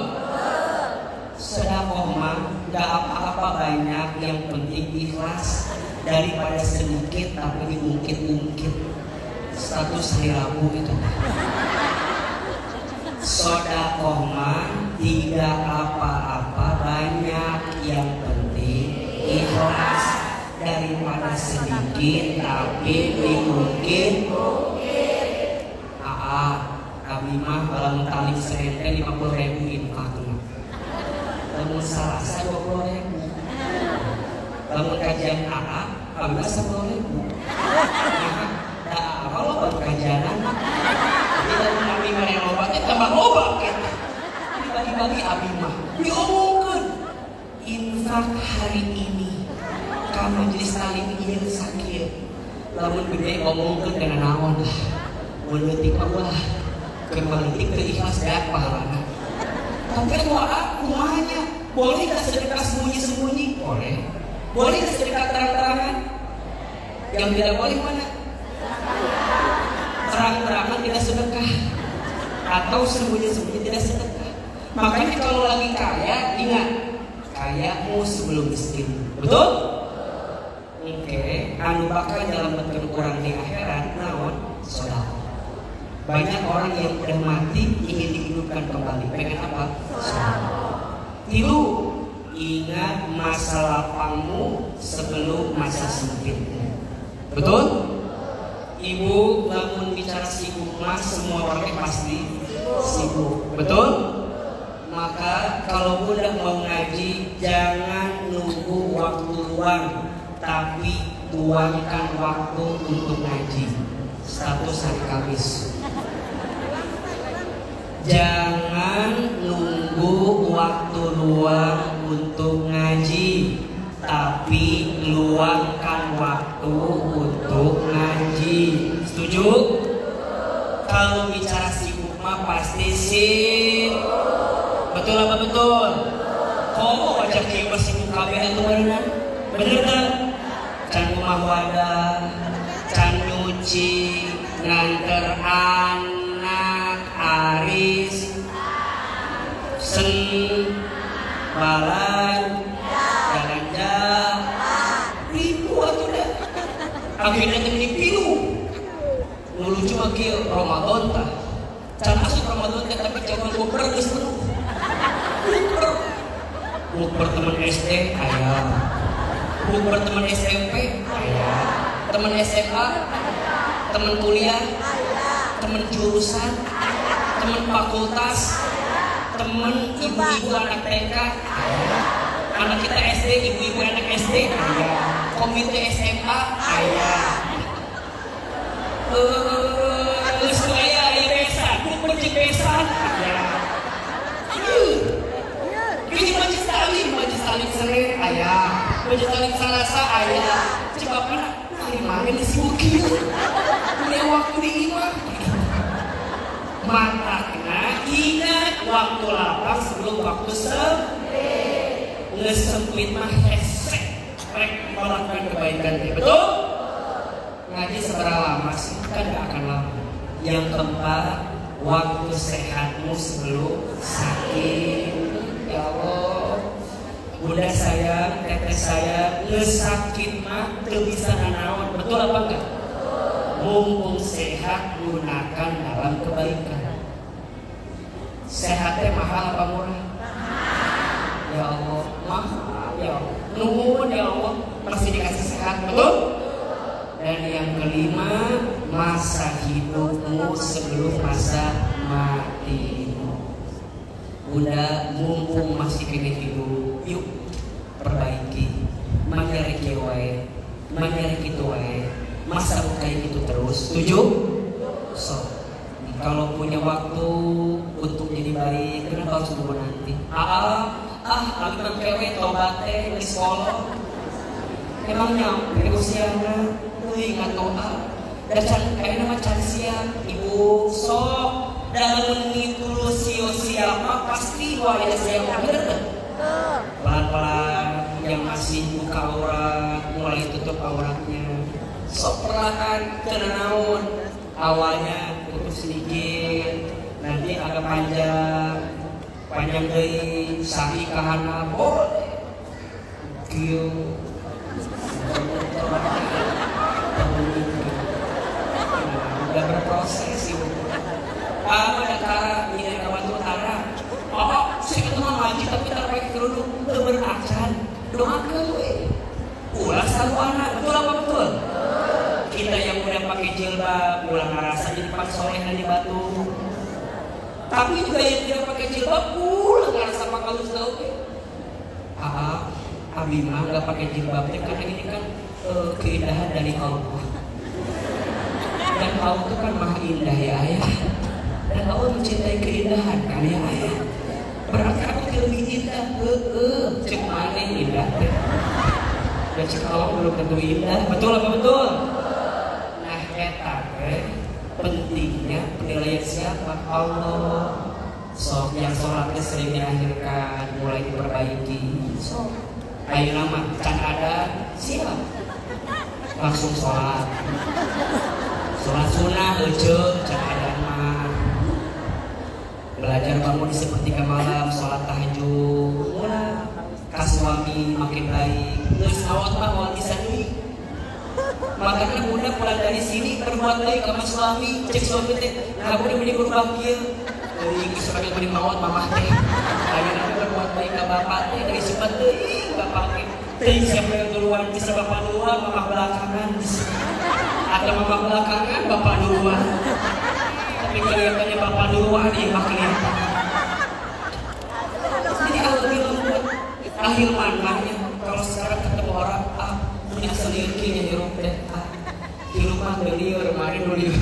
Sedekah mah gak apa-apa banyak, yang penting ikhlas. Daripada sedikit tapi diungkit-ungkit status hari Rabu itu. Sedekah mah tidak apa-apa banyak, yang penting ikhlas. Daripada sedikit tapi diungkit. Kami mah kalau tali serente 50.000 infak. Lamun salasa 20.000. Lamun kajian kami mah 10.000. Nah, kalau baru kajianan, jadi lamun kami mana loba teh tambah loba gitu. Bagi-bagi abi mah diomongkeun infak hari ini. Ka majelis talim ieu sakit. Lamun gede ngomongkeun kana naon lah. Mun leutik Allah kembali ke ikhlas dak pahalana. Tapi kumanya boleh gak sedekah sembunyi-sembunyi? Boleh. Boleh gak sedekah terang-terangan? Yang tidak boleh mana? Terang-terangan tidak sedekah, atau sembunyi-sembunyi tidak sedekah. Makanya kalau lagi kaya, ingat kayamu sebelum miskin. Betul? Oke, anu bakal nyelametkeun urang di akhirat naon? Sedekah. Banyak orang yang udah mati ingin dihidupkan kembali. Pengen apa? Tilu, ingat masa lapangmu sebelum masa sempitmu. Betul? Ibu, lamun bicara sibuk mah semua orang pasti sibuk. Betul? Maka kalau udah mau ngaji, jangan nunggu waktu luang, tapi luangkan waktu untuk ngaji. Status hari Kamis. Jangan nunggu waktu luang untuk ngaji, tapi luangkan waktu untuk ngaji. Setuju? Kalau bicara sibuk mah pasti sibuk. Betul apa betul? Kok wajah kieu sibuk kabeh atuh beneran? Bener kan? Can rumah wadah, can nyuci, nganter anak, aris, sen, balan, jalan-jalan, ribu atuh dah. Akhirnya teh pilu. Nu lucu mah kieu Ramadan tah. Can asup Ramadan teh tapi jangan bukber geus penuh. Bukber teman SD aya. Bukber teman SMP aya. Teman SMA, teman kuliah, teman jurusan, teman fakultas, teman ibu-ibu anak TK, anak kita SD, ibu-ibu anak SD, komite SMA, semuanya besan, bukan besan, ini majlis talim Senin, majlis talim Selasa, sebabnya mana disibukin, punya waktu di imam. Makanya ingat waktu lapang sebelum waktu sempit. Ngesempit mah hesek, rek melakukan kebaikan. Betul? Ngaji seberapa lama sih? Kan gak akan lama. Yang keempat, waktu sehatmu sebelum sakit. Ya Allah, bunda saya, teteh saya, ngesakit mah teu bisa nanaon. Betul apa enggak? Mumpung sehat, gunakan dalam kebaikan. Sehatnya mahal apa murah? Ya Allah, mahal ya Allah. Nuhun ya Allah, masih dikasih sehat, betul? Dan yang kelima, masa hidupmu sebelum masa matimu. Bunda mumpung masih kena hidup, yuk perbaiki, manyari kieu wae, manyari kitu wae, masa kayak gitu terus. Setuju? So, kalau punya waktu untuk jadi baik, kenapa harus tunggu nanti? Alur kewe tobat teh di sekolah. Emang nyampe usiana, ingat doa. Dan kayak nama can siang, ibu sok. Dalam mengikuti siapa pasti wajah saya bener kan? Pelan-pelan yang masih buka aurat mulai tutup auratnya. Sok perlahan kena naon. Awalnya tutup sedikit, nanti agak panjang dari sahi kahana boleh. Kieu. Udah berproses sih. Ada cara ini kawan utara. Saya ketemu ngaji tapi tak pakai kerudung, beracan. Doakan we. Ulah saluana, betul apa betul? Kita yang udah pakai jilbab, ulah ngerasa jadi pas soleh di batu. Tapi juga yang tidak pakai jilbab, ulah ngerasa makalus tau we. Abi mah nggak pakai jilbab karena ini kan keindahan dari Allah. Dan Allah itu kan maha indah ya ayah. Dan Allah mencintai keindahan kan ya ayah. Berarti aku lebih indah. Cek mana yang indah? Dan cek Allah belum tentu indah. Betul apa betul? Nah eta pentingnya penilaian siapa? Allah. Sok yang sholatnya sering diakhirkan, mulai diperbaiki. Sok ayo nama can ada siap langsung sholat sunnah can ada mah belajar bangun di sepertiga malam sholat tahajud kas suami makin baik terus awat mah awat bisa nih makanya bunda pulang dari sini berbuat baik sama suami cek suami teh nggak boleh beli berubah kieu dari sebagai beli mawat mamah teh ayo nanti berbuat baik ke bapak teh dari sifat teh bapak teh siapa yang duluan bisa bapak duluan mama belakangan atau mama belakangan bapak duluan tapi kelihatannya bapak duluan yang kelihatan jadi akhir manahnya kalau sekarang ketemu orang punya selirkinya hirup deh hirupan beliau kemarin beliau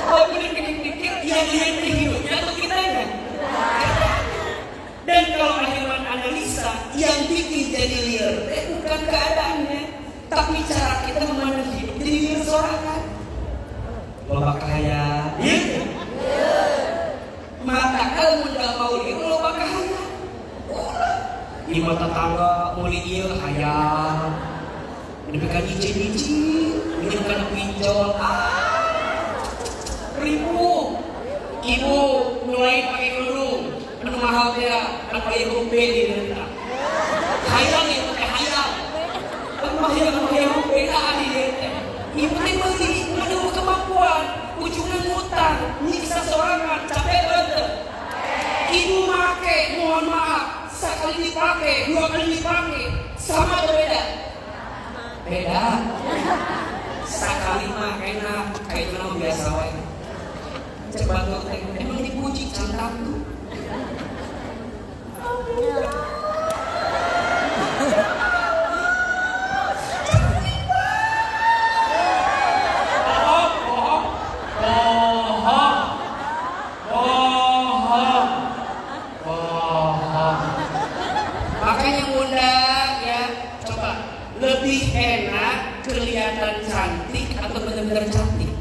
kalau pikir yang lihat hidupnya atau kitanya dan kalau akhirnya analisa yang bikin jadi liar bukan keadaannya tapi cara kita memandang hidup jadi liar sorangan loba kaya mata kalau nggak mau liar loba kaya di mata tangga mulai ieu hayang diberikan izin diberikan pinjol ribu ibu mulai pakai kerudung anu mahal dia apa ibu beli dia hayang itu hayang anu beda di dia ibu teh beli anu kemampuan ujungnya ngutang nyiksa sorangan capek banget ibu make mohon maaf sekali dipakai dua kali dipakai sama atau beda sekali mah enak kayak mana biasa wae cepat tuh emang dipuji cantik tuh makanya bunda ya coba lebih enak kelihatan cantik atau benar-benar cantik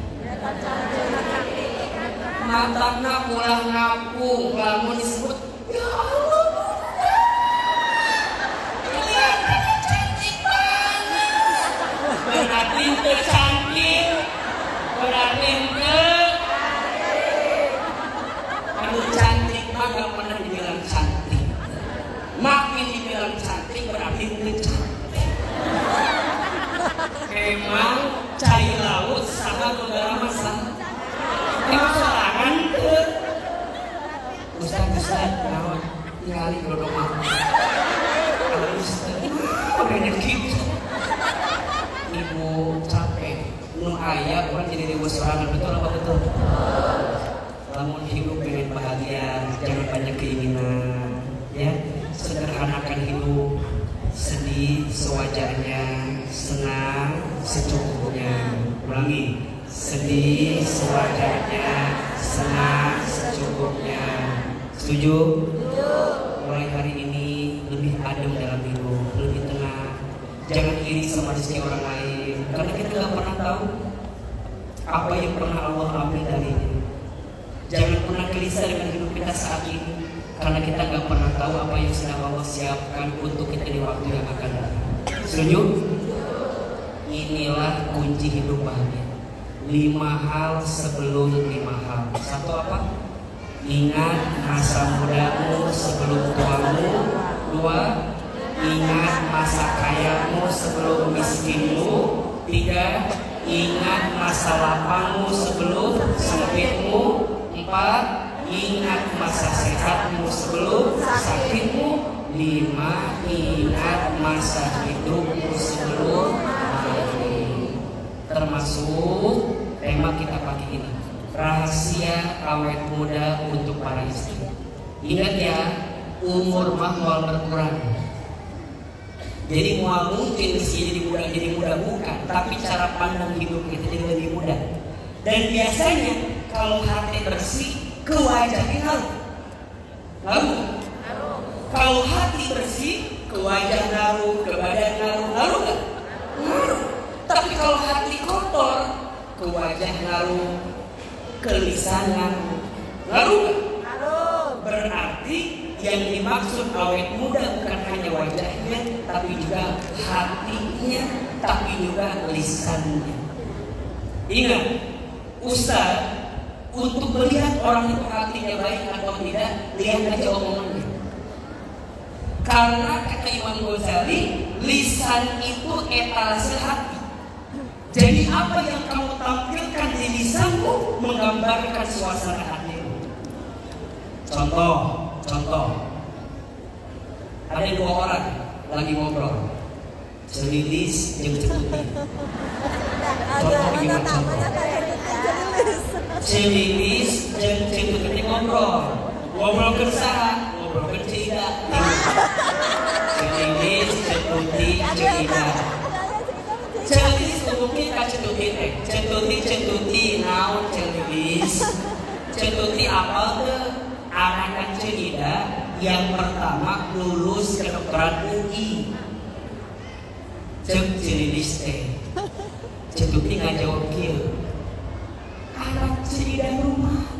matanya ulah ngapung lamun disebut ya Allah kelihatan cantik banget berarti cantik berarti kalau cantik mah gak pernah dibilang cantik makin dibilang cantik berarti cantik emang cair laut sangat udara masalah emang sorangan ke Ustaz naon tinggali kalau aku banyak gitu ibu capek nu aya orang jadi dewa sorangan betul apa betul lamun hidup pengen bahagia keinginan, ya, sederhanakan hidup, sedih sewajarnya, senang secukupnya. Ulangi, sedih sewajarnya, senang secukupnya. Setuju? Mulai hari ini lebih adem dalam hidup, lebih tenang. Jangan iri sama rezeki orang lain, karena kita nggak pernah tahu apa yang pernah Allah ambil darinya. Jangan pernah gelisah dengan hidup kita saat ini, karena kita nggak pernah tahu apa yang sedang Allah siapkan untuk kita di waktu yang akan datang. Setuju? Inilah kunci hidup bahagia. 5 hal sebelum 5 hal. 1 apa? Ingat masa mudamu sebelum tuamu. 2. Ingat masa kayamu sebelum miskinmu. 3. Ingat masa lapangmu sebelum sempitmu. 4. Ingat masa sehatmu sebelum sakitmu. 5. Ingat masa hidupmu sebelum mati. Termasuk tema kita pagi ini, rahasia awet muda untuk para istri. Ingat ya, umur mah mau berkurang. Jadi mau mungkin jadi muda bukan, tapi cara pandang hidup kita jadi lebih mudah. Dan biasanya kalau hati bersih, ke wajahnya ngaruh. Kalau hati bersih, ke wajah ngaruh, ke badan ngaruh nggak? Ngaruh. Tapi kalau hati kotor, ke wajah ngaruh, ke lisan ngaruh nggak? Berarti yang dimaksud awet muda bukan hanya wajahnya, tapi juga hatinya, tapi juga lisannya. Ingat, Ustaz, untuk melihat orang itu hatinya baik atau tidak, lihat aja omongannya. Karena kata Imam Ghazali, lisan itu etalase hati. Jadi apa yang kamu tampilkan di lisanmu menggambarkan suasana hatimu. Contoh, ada 2 orang lagi ngobrol, Celilis jeung Cetuti. Contoh gimana contoh? Celilis jeung Cetuti ngobrol ke saha? Ngobrol ke Cida. Celilis, Cetuti, Cida. Celilis umumnya ka Cetuti teh. Cetuti naon Celilis? Cetuti apa tuh? Anak Cida yang pertama lulus kedokteran UI. Celilis teh. Cetuti ngajawab kieu. Anak Cida rumah.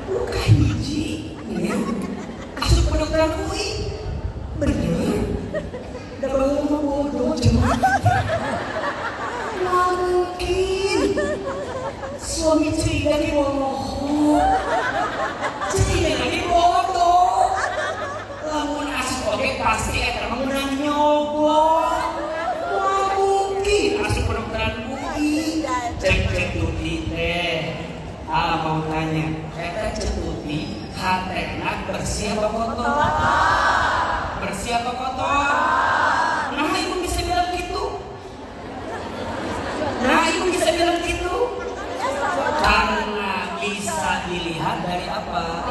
Bukan hiji, ya. Asup kedokteran UI. Bener. Da bangun mah bodoh cuman. Nggak mungkin. Suami Cida di bohong. Cida lagi bodoh. Lamun asup oke pasti eta menang nyoblos. Nggak mungkin asup kedokteran UI. Cetuti teh. Mau tanya, eta Cetuti hatena bersih apa kotor? Bersih apa kotor? Nah ibu bisa bilang gitu. Karena bisa dilihat dari apa?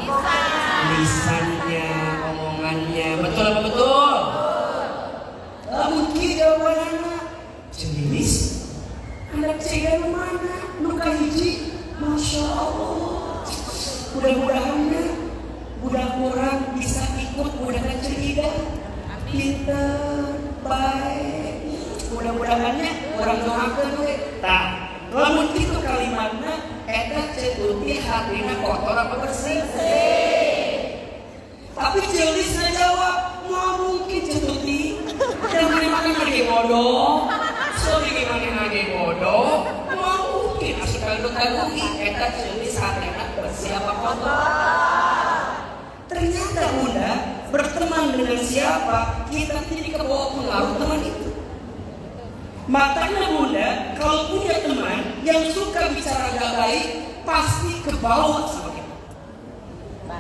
Lisannya, omongannya. Betul apa betul? Mungkin jawabannya Celilis, anak Cida mana? Nuka hiji, Masya Allah. Mudah-mudahan budak orang bisa ikut budakan Cida. Pinter, baik. Mudah-mudahannya orang doakan we. Tah, lamun kitu kalimatna eta Cetuti hatina kotor apa bersih? Tapi Celis ngajawab, "Mau mungkin Cetuti, jangan gimana bodoh. Sorry gimana bodoh. Mau mungkin asup dokter UI eta Celis hatina bersih apa kotor?" Ternyata Bunda, berteman dengan siapa, kita tidak kebawa pengaruh teman itu. Makanya Bunda, kalau punya teman yang suka bicara gak baik, pasti kebawa sama kita.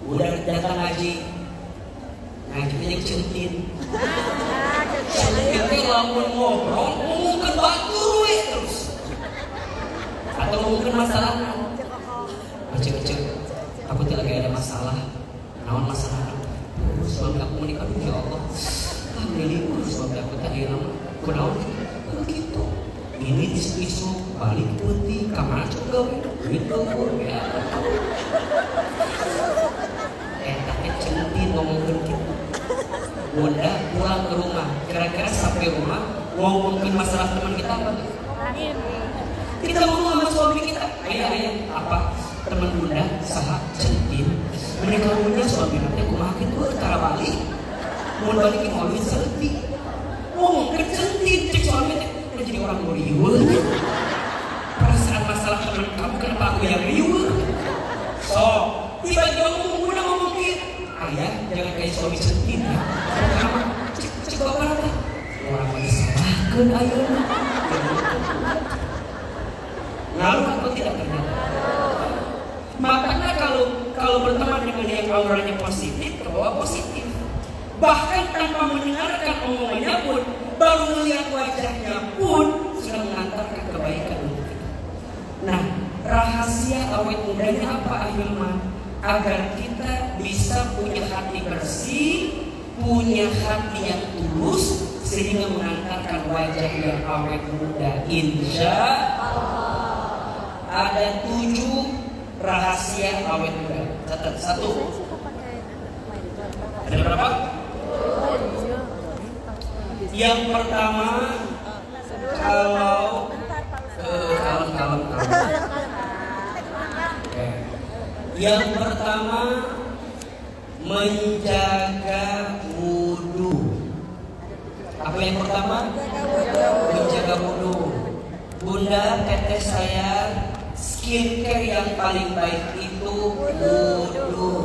Udah datang ngaji aja centin. Centin lamun ngobrol, ngomongkan batu terus. Atau ngomongkan masalah. Cek. aku menikah, ya Allah, milih suami aku tadi lama, kenal, begitu. Ini isu balik putih, kamar juga, gitu, ya. Tapi centin ngomongin kita. Bunda pulang ke rumah, kira-kira sampai rumah ngomongin masalah teman kita apa? Kita ngomong sama suami kita, ayah, apa teman bunda, saha, centin. Mereka punya suami nanti aku makin tuh cara balik, mau balikin mau selfie, ngomong ke centin, cek suami teh, jadi orang riuh. Perasaan masalah teman kamu kenapa aku yang riuh? So, tiba-tiba ngomong ayah, jangan kayak suami centin ya. Kenapa? Cek bapak nanti. Orang lagi salahkan ayahnya. Ngaruh atau tidak ternyata? Makanya kalau berteman dengan yang auranya positif, terbawa positif. Bahkan tanpa mendengarkan omongannya pun, baru melihat wajahnya pun sudah mengantarkan kebaikan untuk kita. Nah, rahasia awet mudanya apa Ahilman? Agar kita bisa punya hati bersih, punya hati yang tulus, sehingga mengantarkan wajah yang awet muda. Insya Allah. Ada 7 rahasia awet muda. Catat 1. Ada berapa? Yang pertama, kalau yang pertama, menjaga wudu. Apa yang pertama? Menjaga wudu. Bunda, teteh saya, skincare yang paling baik itu wudu.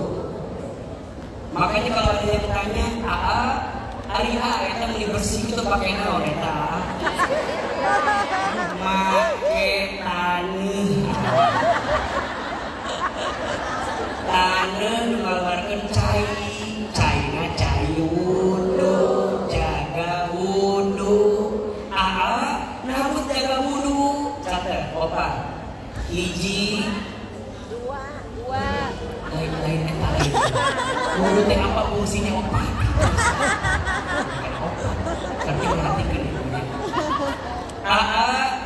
Makanya kalau ada yang tanya, hari kita mau bersih itu pakai naon eta? Make taneuh ngaluarkeun cai wudu, jaga wudu. Nabut jaga wudu. Catat, opa. 1, 2. Lain eta lain. Wudu teh apa fungsinya opa? Tapi perhatikan itu.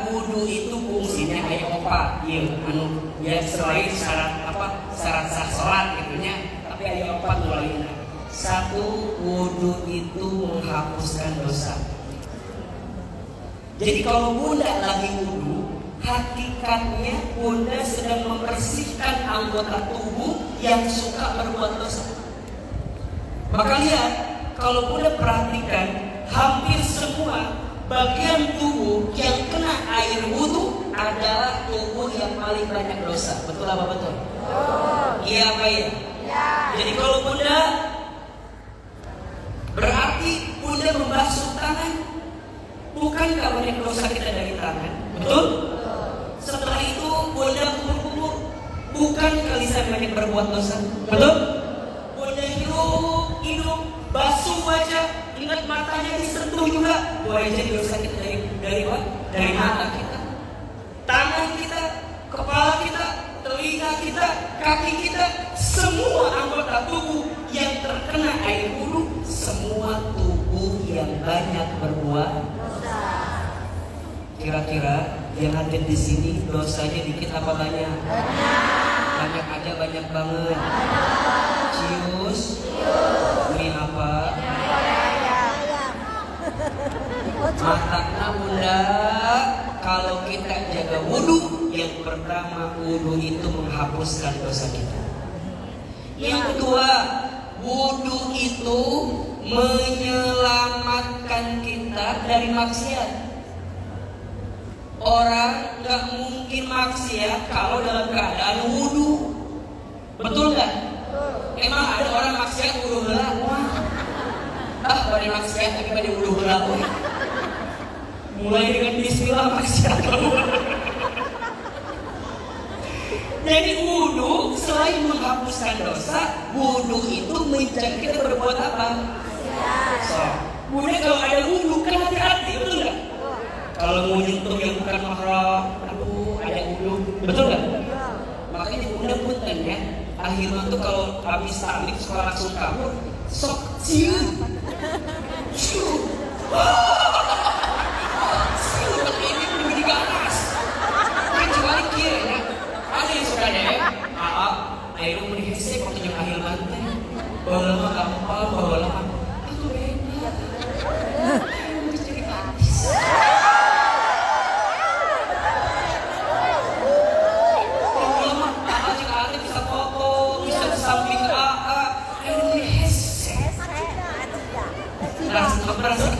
Wudu itu fungsinya kayak opa, ya selain syarat sah sholat gitunya, tapi ada opa lainnya. 1, wudu itu menghapuskan dosa. Jadi kalau bunda lagi wudu, hakikatnya bunda sedang membersihkan anggota tubuh yang suka berbuat dosa. Maka lihat, kalau bunda perhatikan, hampir semua bagian tubuh yang kena air wudu adalah tubuh yang paling banyak dosa. Betul apa betul? Iya apa ya? Jadi kalau bunda, berarti bunda membasuh tangan. Bukankah banyak dosa kita dari tangan? Betul? Setelah itu bunda kumur-kumur. Bukankah lisan banyak berbuat dosa? Betul? Bunda hidup, basuh wajah. Ingat matanya disentuh juga, boleh jadi dosa kita dari mata kita, tangan kita, kepala kita, telinga kita, kaki kita, semua anggota tubuh yang terkena air wudu, semua tubuh yang banyak berbuat dosa. Kira-kira yang hadir di sini dosanya dikit apa banyak? Banyak aja, banyak banget. Cius. Ini apa? Makanya bunda, kalau kita jaga wudu, yang pertama wudu itu menghapuskan dosa kita. Yang kedua, wudu itu menyelamatkan kita dari maksiat. Orang nggak mungkin maksiat kalau dalam keadaan wudu. Betul nggak? Emang ada orang maksiat wudu heula? Pada maksiat tapi pada wudu heula. Mulai dengan bismillah maksiat keluar. Jadi wudu selain menghapuskan dosa, wudu itu mencegah kita berbuat apa? So, bunda kalau ada wudu kan hati-hati, betul nggak? Kalau mau nyentuh yang bukan mahram, ada wudu, betul nggak? Makanya bunda punten ya. Akhirnya tuh kalau habis taklim suka langsung kabur, Sok ciu. Ciu. Ciu ini lebih ganas. Kecuali kira ada yang suka deh. Ayo menihese waktu yang akhir banten. Bawa lama gampang, bawa lama. Itu beda. Jadi gratis. Merasa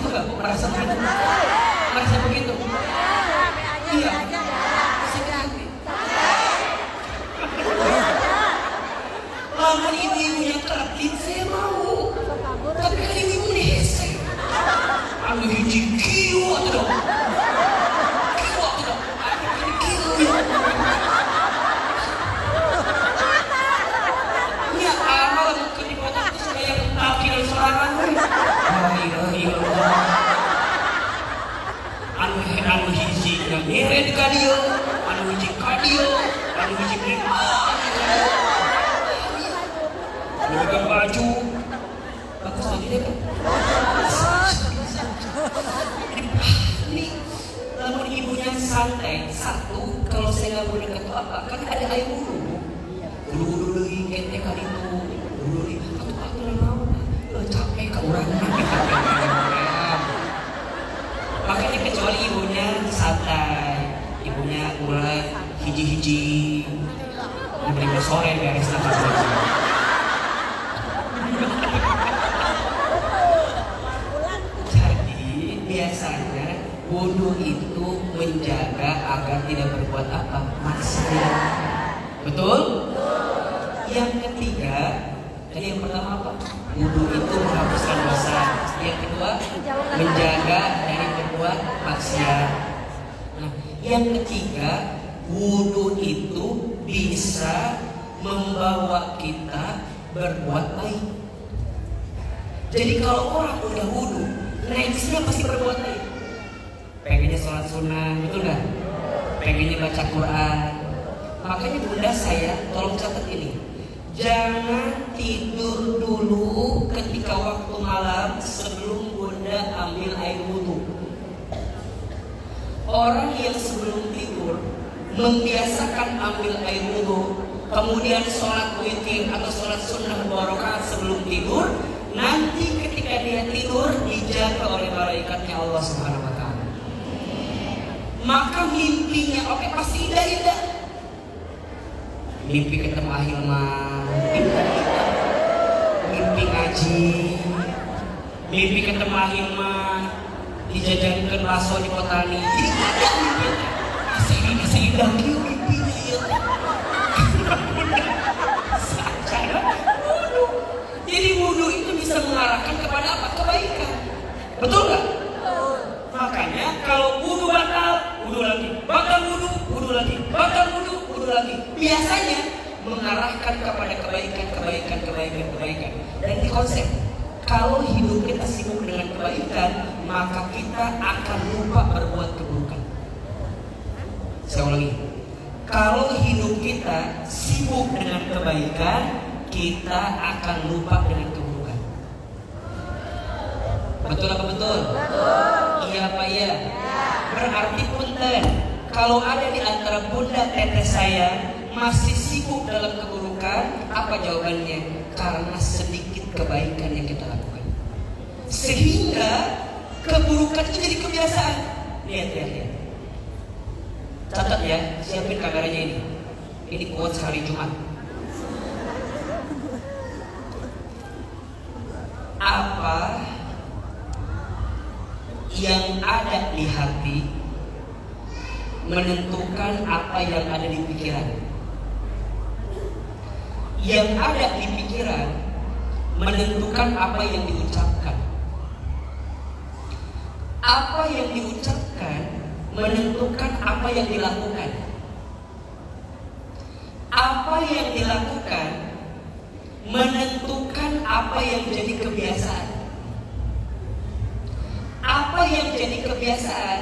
begitu? Iya. Lama ini yang terakhir saya mau, tapi kali ini mau dihese. Anu hiji kiu atau dong? Kiu atau dong? Kiu. Ya amal kedipotong itu saya takir serangan. Anu hiji yang ngeret kadio, anu hiji kadio, anu hiji prima. Pegang baju, bagus lagi deh kan? Ini lamun ibunya santai, satu kalau saya nggak boleh dekat apa, kan ada air wudhu. Wudhu lagi, kete kali itu, wudhu lagi, atau mau, capek ke orangnya. Makanya kecuali ibunya santai, ibunya mulai hiji-hiji, beli sore beres apa saja. Jadi biasanya wudhu itu menjaga agar tidak berbuat apa? Maksiat. Betul? Yang ketiga, tadi yang pertama apa? Wudhu itu menghapuskan dosa. Yang kedua, menjaga dari berbuat maksiat. Nah, yang ketiga, wudhu itu bisa membawa kita berbuat baik. Jadi kalau orang udah wudhu, nextnya pasti berbuat baik. Pengennya sholat sunnah, betul nggak? Pengennya baca Quran. Makanya bunda saya, tolong catat ini. Jangan tidur dulu ketika waktu malam sebelum bunda ambil air wudhu. Orang yang sebelum tidur membiasakan ambil air wudhu, kemudian sholat witir atau sholat sunnah 2 rakaat sebelum tidur, nanti ketika dia tidur dijaga oleh malaikatnya Allah Subhanahu Wa Taala. Maka mimpinya pasti indah-indah. Mimpi ketemu Ahilman, mimpi ngaji, mimpi ketemu Ahilman, dijajankan bakso di Kotani. Jadi ada mimpi, masih indah kieu mimpinya ya. Jadi wudhu itu bisa mengarahkan kepada apa? Kebaikan. Betul nggak? Makanya kalau wudhu batal, wudhu lagi, batal wudhu, wudhu lagi, batal wudhu, wudhu lagi. Biasanya mengarahkan kepada kebaikan. Dan di konsep, kalau hidup kita sibuk dengan kebaikan, maka kita akan lupa berbuat keburukan. Saya ulangi, kalau hidup kita sibuk dengan kebaikan, kita akan lupa dengan keburukan. Betul apa betul? Iya apa iya? Berarti punten, kalau ada di antara bunda teteh saya masih sibuk dalam keburukan, apa jawabannya? Karena sedikit kebaikan yang kita lakukan, sehingga keburukan itu jadi kebiasaan. Lihat. Catat ya, siapin kameranya ini. Ini quotes hari Jumat. Apa yang ada di hati menentukan apa yang ada di pikiran. Yang ada di pikiran menentukan apa yang diucapkan. Apa yang diucapkan menentukan apa yang dilakukan. Apa yang dilakukan menentukan apa yang jadi kebiasaan. Apa yang jadi kebiasaan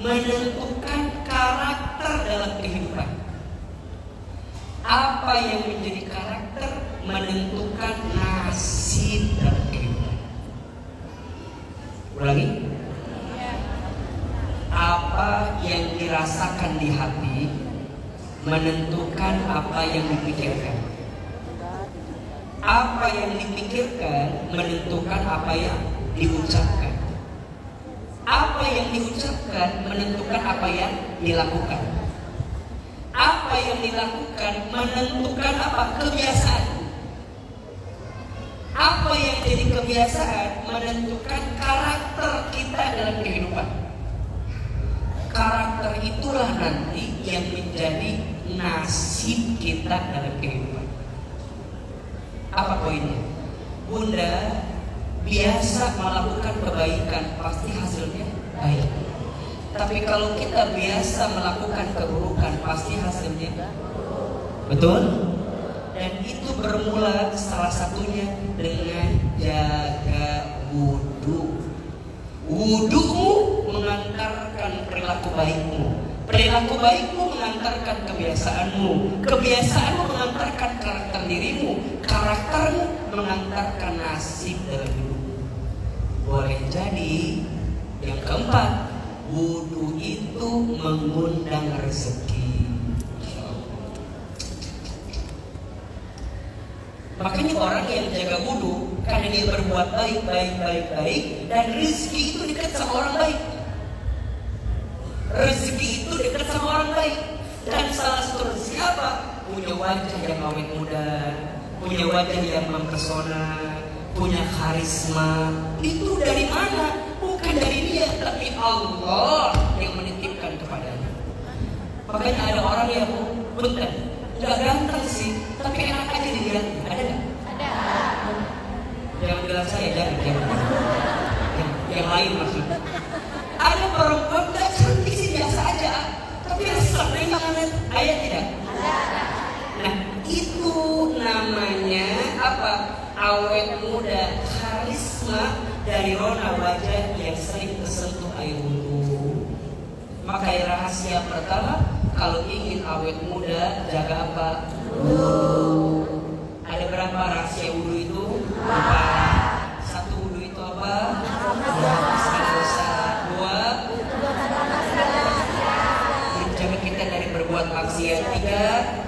menentukan karakter dalam kehidupan. Apa yang menjadi karakter menentukan nasib nasib dalam kehidupan. Ulangi. Apa yang dirasakan di hati menentukan apa yang dipikirkan. Apa yang dipikirkan menentukan apa yang diucapkan. Apa yang diucapkan menentukan apa yang dilakukan. Apa yang dilakukan menentukan apa? Kebiasaan. Apa yang jadi kebiasaan menentukan karakter kita dalam kehidupan. Karakter itulah nanti yang menjadi nasib kita dalam kehidupan. Apa poinnya? Bunda biasa melakukan kebaikan, pasti hasilnya baik. Tapi kalau kita biasa melakukan keburukan, pasti hasilnya betul? Dan itu bermula salah satunya dengan jaga wudhu. Wudhumu mengantarkan perilaku baikmu. Perilaku baikmu mengantarkan kebiasaanmu. Kebiasaanmu mengantarkan karakter dirimu. Karaktermu mengantarkan nasib dalam hidupmu. Boleh jadi yang keempat, wudhu itu mengundang rezeki. Makanya orang yang jaga wudhu karena dia berbuat baik dan rezeki itu dekat sama orang baik. Rezeki itu dekat sama orang baik. Dan salah satu rezeki apa? Punya wajah yang awet muda, punya wajah yang mempesona, punya karisma. Itu dari mana? Bukan dari dia, tapi Allah yang menitipkan kepadanya. Makanya ada orang yang bentar, nggak ganteng sih, tapi enak aja dilihat. Ada nggak? Ada. Jangan bilang saya, jangan. Yang lain maksudnya. Ada perempuan nggak cantik sih, biasa aja, tapi sering banget. Ayat tidak? Ada. Nah, itu namanya apa? Awet muda, karisma dari rona wajah yang sering tersentuh air wudhu. Maka rahasia pertama, kalau ingin awet muda, jaga apa? Wudhu. Ada berapa rahasia wudhu itu? 4. 1, wudhu itu apa? Menghapuskan dosa. 2, menjaga kita dari berbuat maksiat. 3,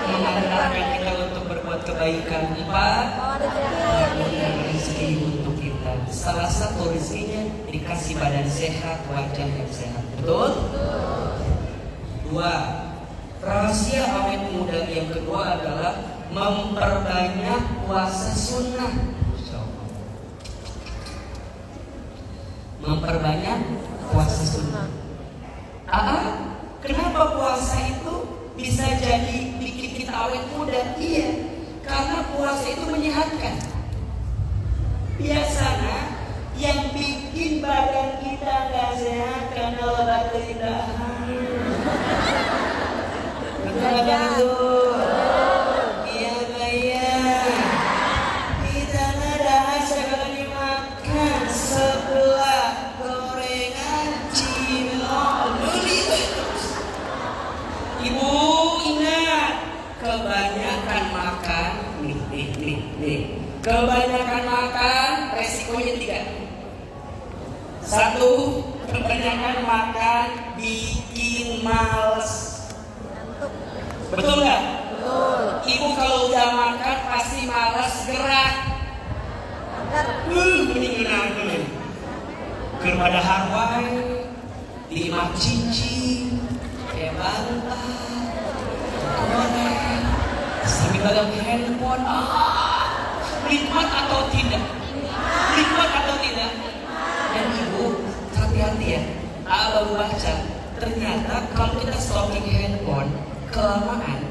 mengantarkan kita untuk berbuat kebaikan. 4, rezeki untuk kita. Salah satu rezekinya dikasih badan sehat, wajah yang sehat. Betul? 2, rahasia awet muda yang kedua adalah memperbanyak puasa sunnah. Memperbanyak puasa sunnah. Kenapa puasa itu bisa jadi bikin kita awet muda? Iya, karena puasa itu menyehatkan. Biasanya yang bikin badan kita gak sehat karena lebat lidahan. Betul. Iya bayar. Kita ada hasil kalau dimakan sebelah gorengan cimol. Ibu ingat, kebanyakan makan nih. Kebanyakan makan resikonya 3. 1, kebanyakan makan bikin males. Betul nggak? Betul. Ibu kalau udah makan pasti malas gerak. Mending kepada Hawaii, 5 cincin, kayak bantal, goreng, sambil pegang handphone. Nikmat atau tidak? Nikmat atau tidak? Dan ibu, hati-hati ya. Baru baca, ternyata kalau kita stalking handphone kelamaan,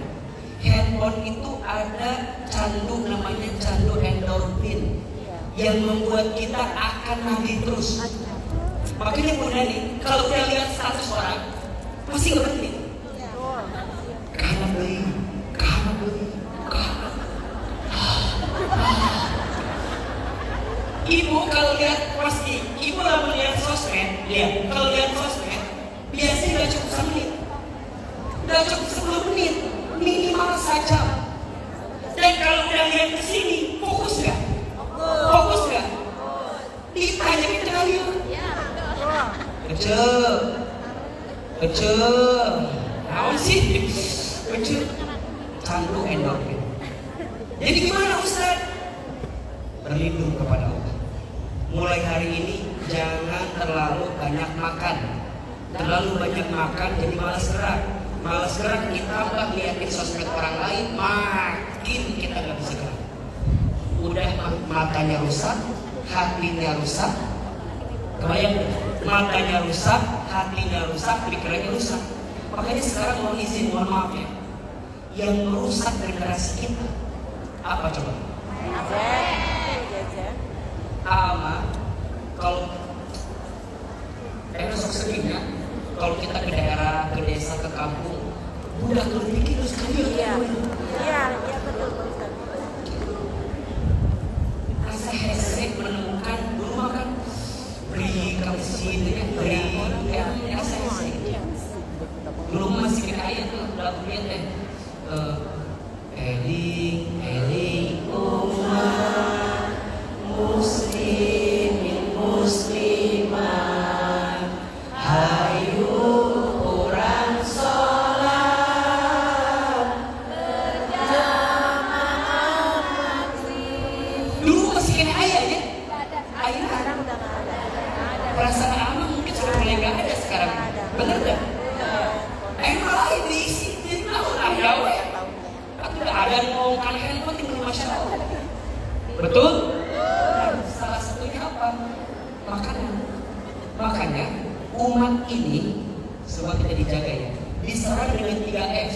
handphone itu ada candu namanya candu endorfin yang membuat kita akan nagih terus. Makanya Bunda nih, kalau udah lihat status orang pasti nggak berhenti. Karena beli. Ibu kalau lihat pasti, ibu kalau melihat sosmed, lihat kalau lihat sosmed biasanya nggak cukup 1 menit, nggak cukup 10 menit, minimal 1 jam. Dan kalau udah lihat kesini, Ece, naon sih? Ece, candu endorfin. Jadi gimana Ustaz? Berlindung kepada Allah. Mulai hari ini jangan terlalu banyak makan. Terlalu banyak makan jadi malas gerak. Malas gerak ditambah liatin sosmed orang lain, makin kita gak bisa gerak. Udah matanya rusak, hatinya rusak. Kebayang, matanya rusak, hatinya rusak, pikirannya rusak. Makanya sekarang mohon izin, mohon maaf ya, yang merusak generasi kita apa coba? Ama kalau sok sedihnya kalau kita ke daerah, ke desa, ke kampung, udah berpikir terus kalian. Iya betul Ustaz. Rasa hesek menemukan dulu makan beri kamsin ya, beri ya rasa hesek. Dulu masih kena ayat tuh lagunya teh. Eling umat muslimin muslimat, hayu urang sholat berjamaah maghrib. Dulu masih kena ayat ya. Ayat Sekarang udah nggak ada. perasaan aman mungkin sudah mulai nggak ada sekarang. Bener nggak? Malah diisi jadi naon ayat ya. Ada yang mau kan handphone tinggal Masya Allah. Betul? Salah satunya apa? Makanan. Makanya umat ini semua kita dijaga ya, diserang dengan 3F.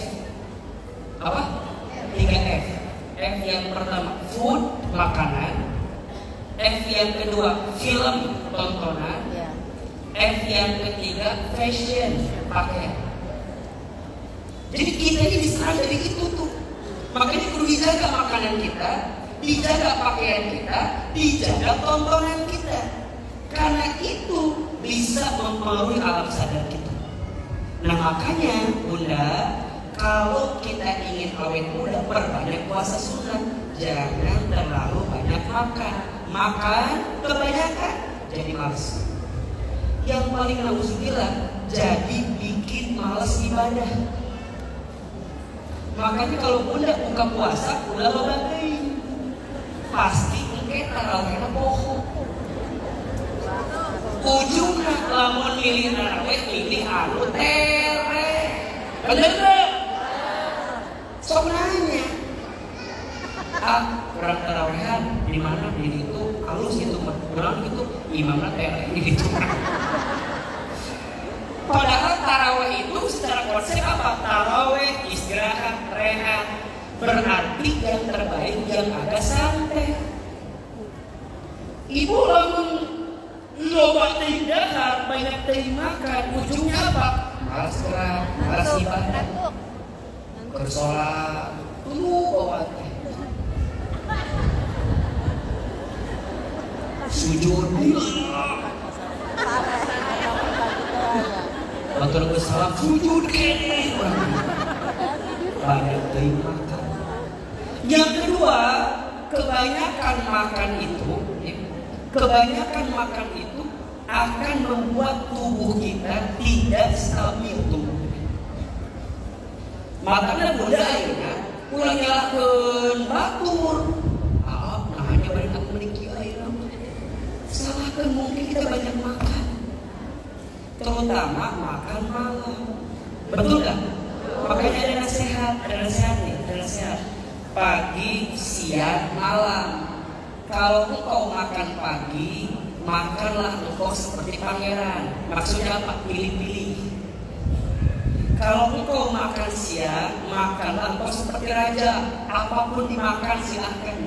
Apa? 3F. F yang pertama food, makanan. F yang kedua film, tontonan. F yang ketiga fashion, pakaian. Jadi kita ini diserang dari itu tuh. Makanya perlu dijaga makanan kita, dijaga pakaian kita, dijaga tontonan kita. Karena itu bisa mempengaruhi alam sadar kita. Nah makanya Bunda, kalau kita ingin awet muda, perbanyak puasa sunat. Jangan terlalu banyak makan. Makan kebanyakan jadi malas. Yang paling nauzubillah, jadi bikin malas ibadah. Makanya kalau Bunda buka puasa, udah bagai pasti engke tarawehna bohong. Ujungna lamun milih taraweh milih anu tere. Bener enggak? Sok nanya. Kurang tarawehan di mana di itu halus itu kurang gitu imamna tere gitu. Padahal taraweh itu secara konsep apa? Taraweh, istirahat, rehat. Berarti yang terbaik yang agak santai. Ibu lamun loba teh dahar, banyak teh makan, ujungnya apa? Malas gerak, malas ibadah. Bersolat, tunggu bawa teh. Sujud. Batur salam sujud kene. Banyak teh makan. Yang kedua, kebanyakan makan itu akan membuat tubuh kita tidak stabil tubuh. Makanya Bunda akhirnya ulah nyalakeun batur. Hanya banyak memiliki air. Salahkan mungkin kita banyak makan. Terutama makan malam. Betul nggak? Makanya ada nasihat nih, ada nasihat. Pagi, siang, malam. Kalau engkau makan pagi, makanlah engkau seperti pangeran. Maksudnya apa? Pilih-pilih. Kalau engkau makan siang, makanlah engkau seperti raja. Apapun dimakan silahkan.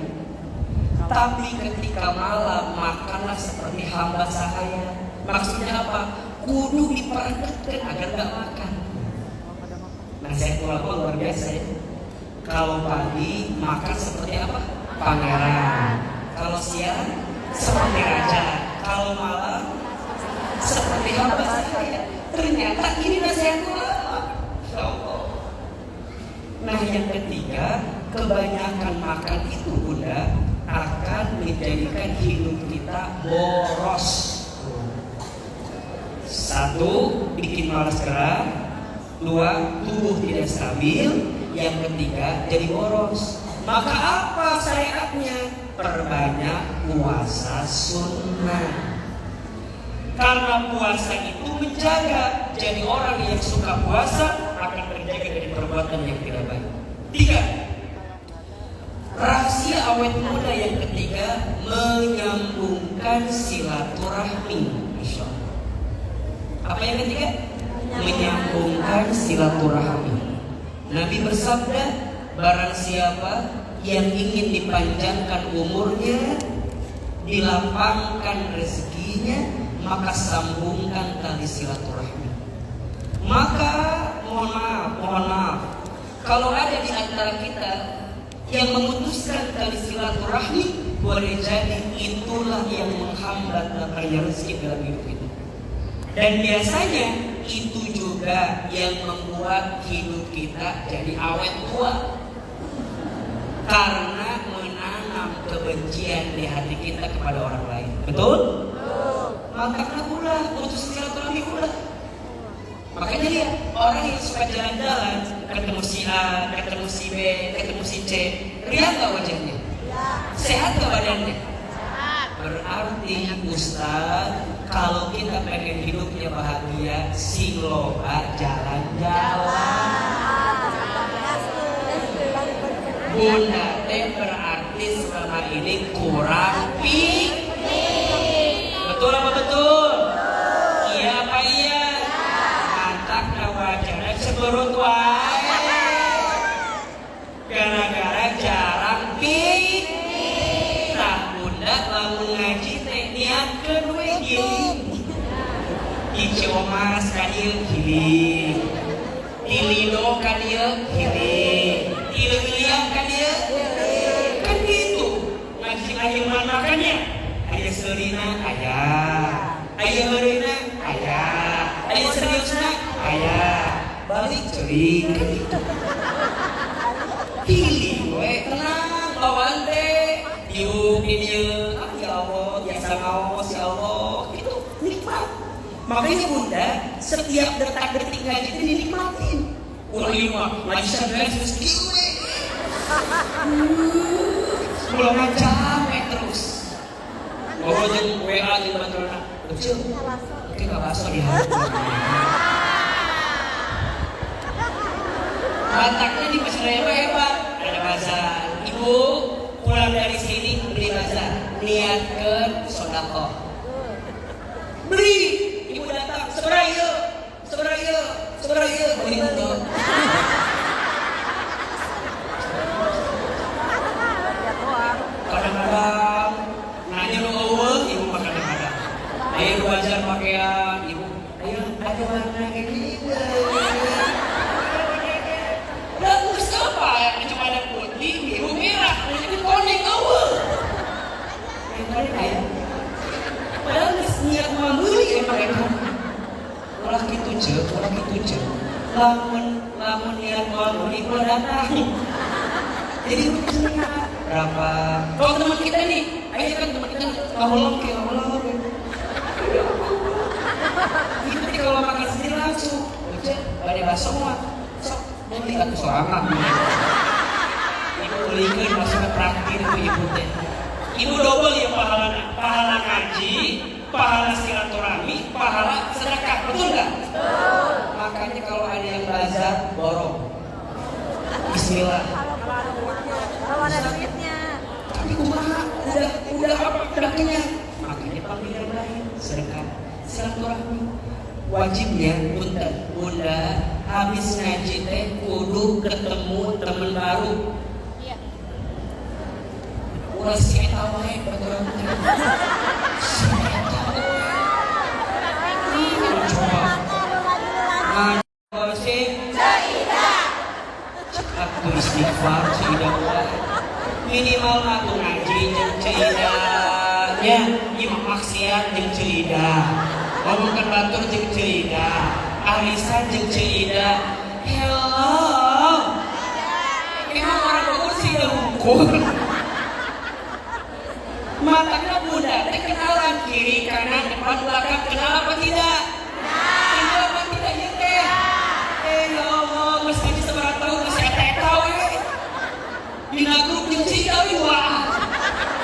Tapi ketika malam, makanlah seperti hamba sahaya. Maksudnya apa? Kudu diperangkatkan agar gak makan. Nasihat ulama luar biasa ya. Kalau pagi makan seperti apa? Pangeran. Kalau siang seperti raja. Kalau malam seperti hamba sahaya. Ternyata ini nasihat ulama. Nah yang ketiga, kebanyakan makan itu Bunda akan menjadikan hidup kita boros. Satu, bikin malas gerak. Dua, tubuh tidak stabil. Yang ketiga, jadi boros. Maka apa syariatnya? Perbanyak puasa sunnah. Karena puasa itu menjaga. Jadi orang yang suka puasa akan terjaga dari perbuatan yang tidak baik. Tiga, rahasia awet muda yang ketiga, menyambungkan silaturahmi. Insya Allah. Apa yang ketiga? Menyambungkan silaturahmi. Nabi bersabda, barang siapa yang ingin dipanjangkan umurnya, dilapangkan rezekinya, maka sambungkan tali silaturahmi. Maka mohon maaf, kalau ada di antara kita yang memutuskan tali silaturahmi, boleh jadi itulah yang menghambat datangnya rezeki dalam hidup itu. Dan biasanya itu juga yang membuat hidup kita jadi awet tua. Karena menanam kebencian di hati kita kepada orang lain. Betul? Maka ulah putus silaturahmi ulah. Makanya lihat orang yang suka jalan-jalan, ketemu si A, ketemu si B, ketemu si C, lihat gak wajahnya? Sehat gak badannya? Berarti Ustaz, kalau kita pengen hidupnya bahagia, siloba jalan-jalan. Bunda teh berarti selama ini kurang pikir. Betul apa betul? Iya apa iya? Mantap wajahnya seberut wae. Gara-gara jarang pikir. Nah bunda lamun ngaji teh niatkeun we gini. Ici omas ka ieu gini. Ilido ka dieu gini. Ililiang ka dieu. Kan gitu. Ngaji aya makannya. Aya seurina aya. Aya meureuna aya. Aya seriusna aya. Balik ceuing kan gitu. Pilih we tenang lawan teh. Diuk di dieu. Ya Allah, biasa ngaos ya Allah. Gitu nikmat. Makanya bunda, setiap detak-detik ngaji itu dinikmatin. Ulah ieu mah ngaji sadaya terus kieu. Pulang capek terus. Oh jeung WA jeung baturna. Kecil. Oke enggak baso di hati. Mataknya di pasar raya hebat. Ada bazar. Ibu pulang dari sini beli bazar. Niatkeun sedekah. Beli. Ibu datang, seberaya, beli untuk. Kadang-kadang nanya lu eueuh, ibu mah kadang-kadang. Ayo belajar pakaian, ibu. Ayo ada warna kayak gini. Udah geus apa ya? Cuma ada putih, biru, merah. Ini kuning eueuh. Padahal geus niat mah meuli emang eta. Ulah kitu ceuk. Lamun niat mah meuli ulah datang. Jadi berapa? Kalau teman kita nih, ayo kan teman kita ngolong. Itu kalau makan sendiri langsung, ucap, badai baso mah, sok beli atau sorangan. Ibu belikan masuk traktir itu ibu teh. Ibu double ya pahala ngaji, pahala silaturahmi, pahala sedekah, betul nggak? Makanya kalau ada yang belajar borong, Bismillah. Kalau ada duitnya. Tapi kumaha udah apa pedangnya? Makanya panggil yang lain sedekah, silaturahmi. Wajibnya bunda habis ngaji teh kudu ketemu teman baru. Iya. Ulah si eta wae baturan teh. Si eta wae. Coba. Ngaji sih. Caidah. Aku istighfar caidah wae. Minimal aku ngaji jeung caidah. Ya, ieu maksiat jeung caidah. Ngomongkan batur jeung ceuida, arisan jeung ceuida. Hello. Emang orang Bogor sih hukum. Matanya muda, kenalan kiri kanan depan belakang kenal apa tidak?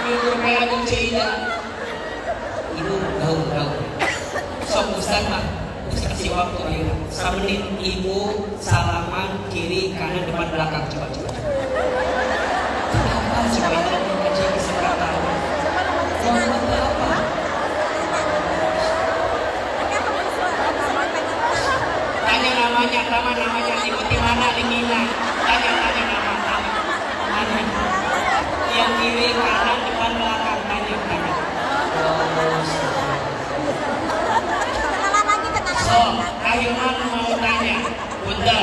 Ibu kayak aku cerita. Ibu tahu. Sok Ustaz mah, Ustaz kasih waktu ayo. 1 menit ibu salaman kiri kanan depan belakang coba. Kenapa coba ini ngaji keseberapa? Apa? Tanya namanya ibu di mana di Mina. Tanya nama. Tanya. Yang kiri kanan depan belakang tanya. So, Ahilman mau tanya, Bunda,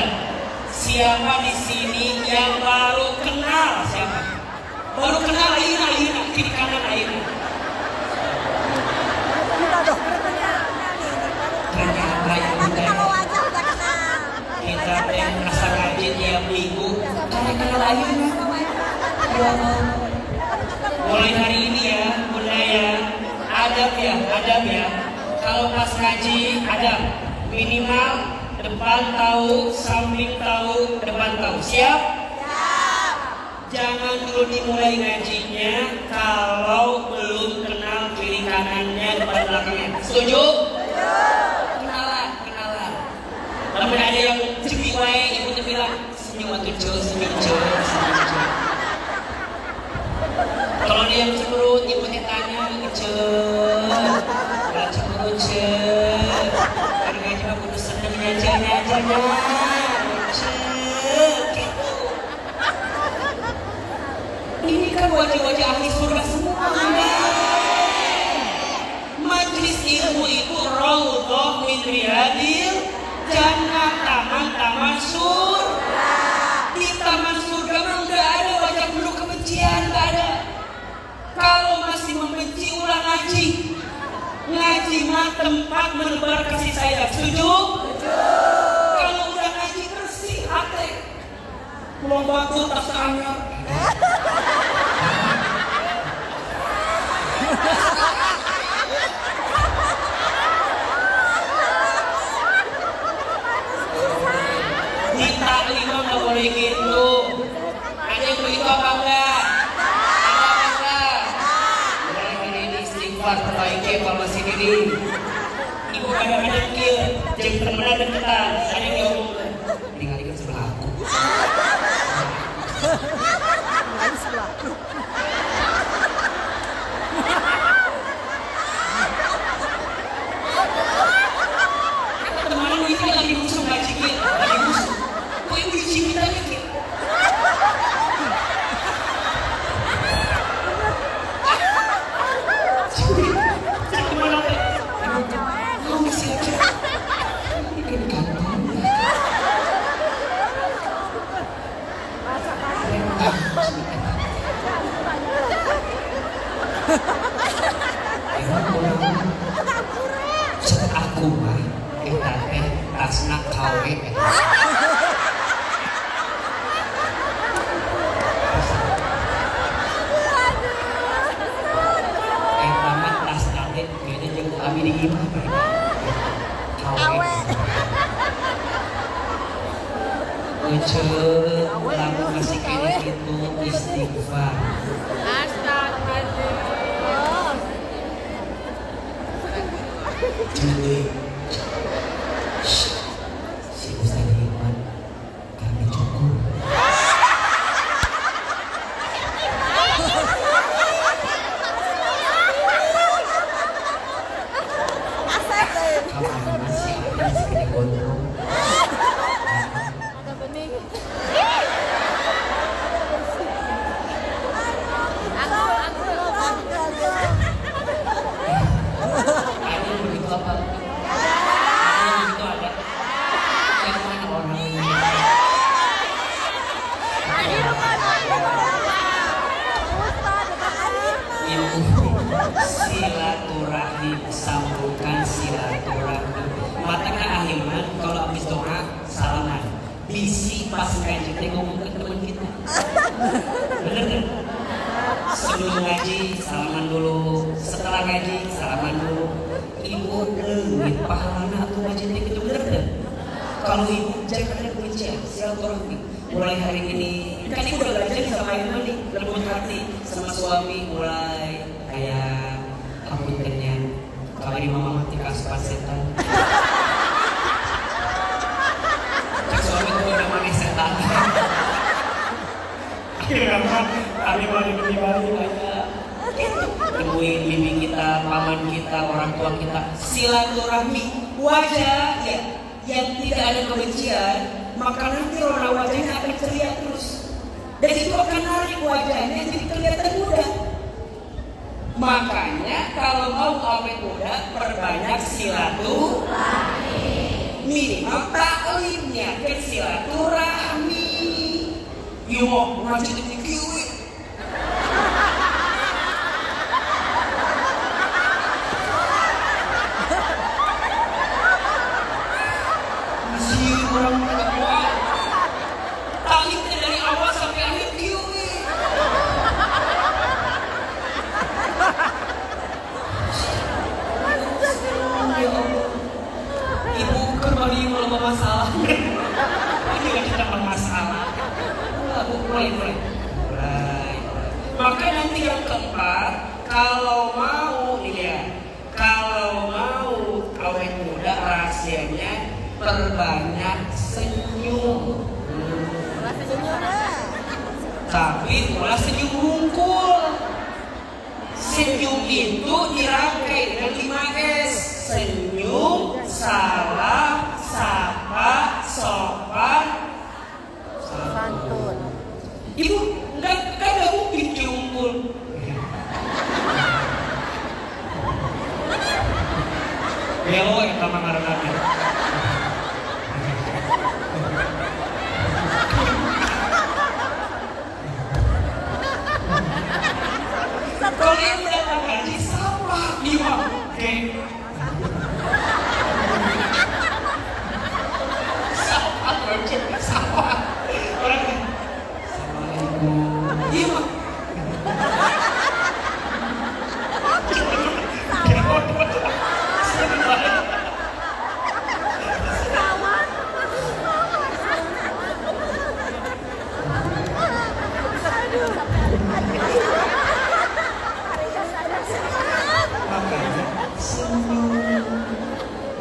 siapa di sini yang baru kenal siapa? Baru kenal Aina, kiri kanan Aina. Ternyata ya Bunda, kita yang merasa ngaji tiap minggu, karena kenal Aina. Ya Allah. Mulai hari ini ya, Bunda ya, adab ya. Kalau pas ngaji adab, minimal depan tahu, samping tahu, depan tahu. Siap? Jangan dulu dimulai ngajinya kalau belum kenal kiri kanannya, depan belakangnya. Setuju? Kenalan. Kalau ada yang cepi wae, ibu tuh bilang senyum atuh senyum. Kalau ada yang cemberut, ibu teh tanya, kalau cemberut karena ngaji mah kudu seneng nyaja. Gitu. Ini kan wajah-wajah ahli surga semua. Majlis ilmu itu raudhah min riyadil jannah, taman surga. Di taman surga mah enggak ada wajah penuh kebencian, enggak ada. Kalau masih membenci ulang ngaji. Ngaji mah tempat menebar kasih sayang. Setuju? Kalau udah ngaji bersih hati. Pulau Batu tas anyar. Di taklim nggak boleh gitu. Ada yang begitu apa enggak? Perbaiki evaluasi diri. Ibu kadang-kadang kieu jeung temenan deketan, saya ngomong tinggalkan sebelah aku. Teman ini lagi musuh ngaji kieu, lagi musuh. Kok ibu cintanya kieu? Aku mah eta teh tasna kawe eta mah tasna teh beda jeung kami di imah kawe lagu kasih kene itu istighfar. Jadi si Ustaz Iman kami cukup. Kamu masih ada segede gondrong. Silaturahim, sambungkan silaturahim. Matanya Ahilman kalau habis doa salaman. Bisi pas ngaji teh ngomong ke teman kita. Bener kan? Sebelum ngaji salaman dulu, setelah ngaji salaman dulu. Ibu leungit pahalana atuh ngaji teh kitu bener kan? Kalau ibu jangan ada kebencian, silaturahim. Mulai hari ini kan ibu udah belajar sama Ahilman nih, lembut hati. sama suami mulai kayak puntennya kawin mama mati kaspat setan. Cek suami tuh udah manis setan. Akhirnya ada balik aja. Temuin bibi kita, paman kita, orang tua kita, silaturahmi wajah ya yang tidak ada kebencian, maka nanti orang wajahnya akan ceria terus. Dan itu akan menarik wajahnya jadi kelihatan muda. Makanya kalau mau awet muda, perbanyak silaturahmi. Minimal taklimnya ke silaturahmi. Yo mau ngajin di kiwi. Masih orang tua. Taklimnya dari awal sampai akhir kiwi. Ibu kembali melomba masalah. Ini lagi tambah masalah. Mulai. Maka nanti yang keempat, kalau mau nih ya, kalau mau awet muda rahasianya perbanyak senyum. Tapi malah senyum hungkul. Senyum itu dirangkai dengan 5S. Senyum, salam, sapa, sopan, Santun. Ibu, enggak mungkin diunggul. Belo yang sama ngaranana. Kalau yang udah ngaji sama lima, sama orang assalamualaikum. Iya mah.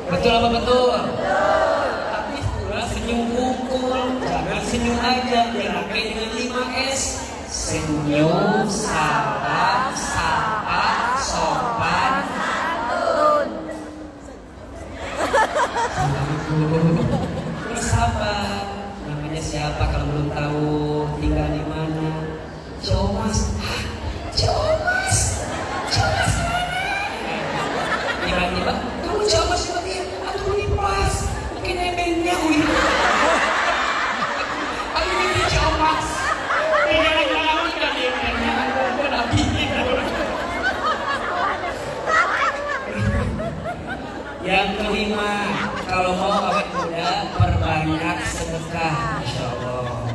Betul apa betul? Tapi pula senyum pukul, jangan senyum aja, dirangkai dengan 5S. Senyum, salam, sapa, sopan, Santun. bersabar. Namanya siapa kalau belum tahu, tinggal di mana? Comas. Comas mana? Tiba-tiba kamu coba sama dia, atau ini pas, mungkin nebengnya, aku ini comas. Jangan kan nebengnya, aku nabi. Yang kelima, kalau mau awet muda, perbanyak sedekah, insya Allah.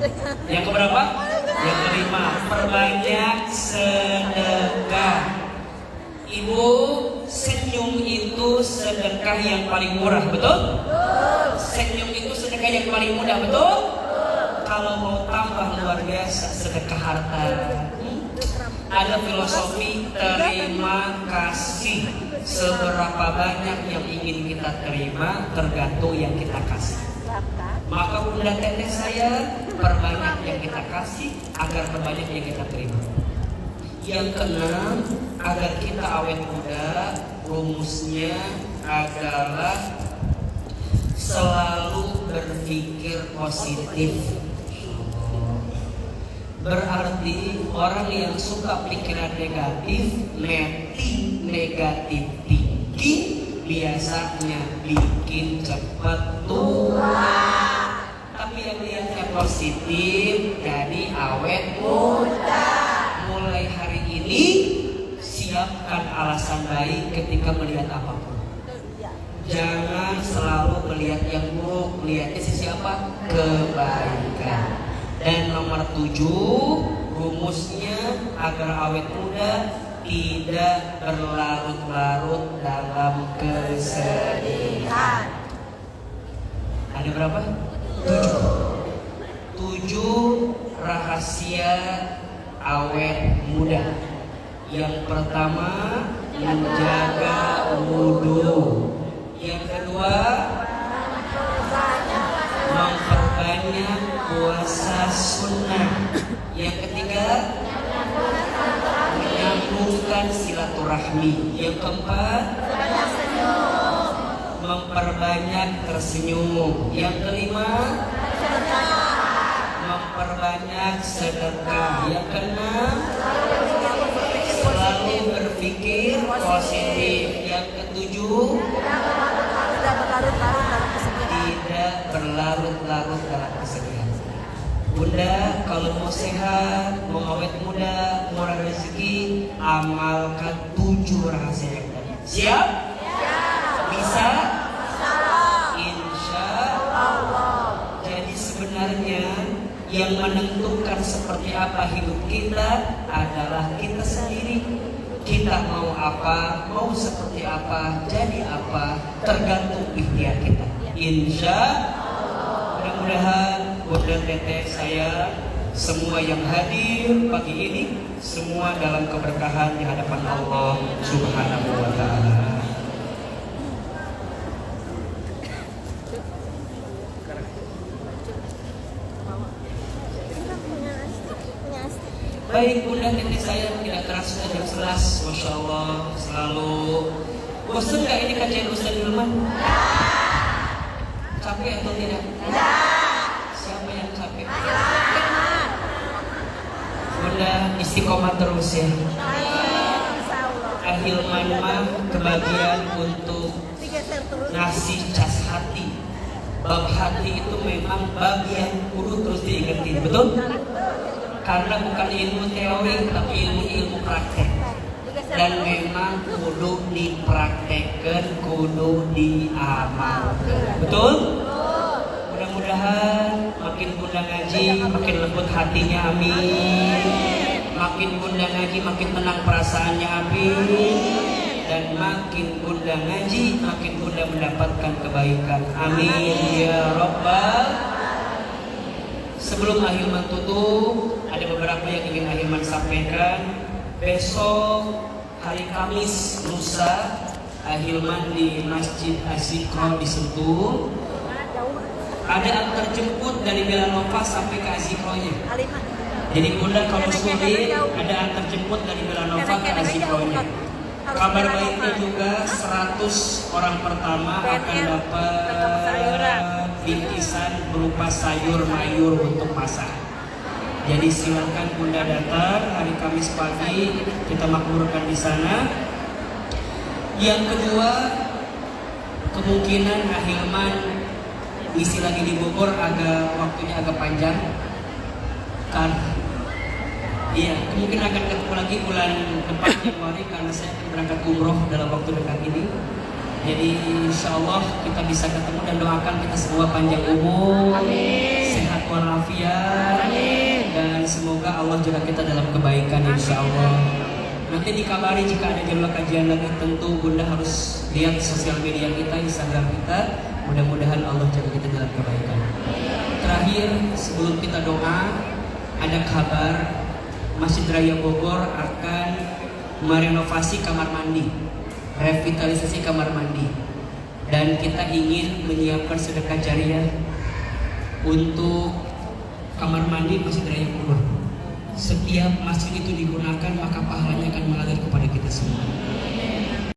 Yang keberapa? Yang kelima, perbanyak sedekah. Ibu, senyum itu sedekah yang paling murah, betul? Senyum itu sedekah yang paling mudah, betul? Kalau mau tambah luar biasa, sedekah harta. Ada filosofi terima kasih. Seberapa banyak yang ingin kita terima tergantung yang kita kasih. Maka bunda teteh saya, perbanyak yang kita kasih agar perbanyak yang kita terima. Yang keenam, agar kita awet muda, rumusnya adalah selalu berpikir positif. Berarti orang yang suka pikiran negatif, negatif thinking, biasanya bikin cepat tua. Tapi yang lihatnya positif, jadi awet muda. Mulai hari ini, siapkan alasan baik ketika melihat apapun. Jangan selalu melihat yang buruk, melihatnya sisi apa? Kebaikan. Dan nomor 7, rumusnya agar awet muda tidak berlarut-larut dalam kesedihan. Ada berapa? 7 rahasia awet muda. Yang pertama menjaga wudhu. Yang kedua memperbanyak puasa sunnah. Yang ketiga menyambungkan silaturahmi. Yang keempat memperbanyak tersenyum. Yang kelima memperbanyak sedekah. Yang keenam selalu berpikir positif. Yang ketujuh tidak berlarut-larut dalam kesedihan. Bunda, kalau mau sehat, mau awet muda, murah rezeki, amalkan 7 rahasia yang tadi. Siap? Bisa? Insya Allah. Jadi sebenarnya yang menentukan seperti apa hidup kita adalah kita sendiri. Kita mau apa, mau seperti apa, jadi apa, tergantung ikhtiar kita. Insya Allah. Mudah-mudahan Bunda Teteh saya, semua yang hadir pagi ini, semua dalam keberkahan di hadapan Allah Subhanahu wa Ta'ala. Baik Bunda Teteh saya, tidak terasa jam 11, Masya Allah, selalu. Bosan gak ini kajian Ustaz Hilman? Capek atau tidak? Siapa yang capek? Bunda istiqomah terus ya. Hilman mah kebagian untuk ngasih cas hati. Bab hati itu memang bagian kudu terus diingetin, betul? Karena bukan ilmu teori tapi ilmu praktek. Dan memang kudu dipraktekkan, kudu diamalkan. Betul? Mudah-mudahan makin Bunda ngaji, makin lembut hatinya, amin. Makin Bunda ngaji, makin tenang perasaannya, amin. Dan makin Bunda ngaji, makin Bunda mendapatkan kebaikan, amin ya Rabbal. Sebelum Ahilman tutup, ada beberapa yang ingin Ahilman sampaikan. Besok hari Kamis lusa, Ahilman di Masjid Azikro di Sentul. Ada antar jemput dari Belanova sampai ke Azikronya. Jadi Bunda kalau sulit ada antar jemput dari Belanova ke Azikronya. Kabar baiknya juga 100 orang pertama akan dapat bingkisan berupa sayur mayur untuk masak. Jadi silakan Bunda datang hari Kamis pagi, kita makmurkan di sana. Yang kedua, kemungkinan Ahilman isi lagi di Bogor waktunya agak panjang. Kan? Iya, kemungkinan akan ketemu lagi bulan depan Januari karena saya akan berangkat umroh dalam waktu dekat ini. Jadi insya Allah kita bisa ketemu dan doakan kita semua panjang umur, sehat walafiat, dan semoga Allah juga kita dalam kebaikan insya Allah. Nanti dikabari jika ada jadwal kajian lagi, tentu Bunda harus lihat sosial media kita, Instagram kita. Mudah-mudahan Allah jaga kita dalam kebaikan. Terakhir sebelum kita doa, ada kabar Masjid Raya Bogor akan merenovasi kamar mandi, revitalisasi kamar mandi, dan kita ingin menyiapkan sedekah jariah untuk kamar mandi Masjid Raya Bogor. Setiap masjid itu digunakan maka pahalanya akan mengalir kepada kita semua.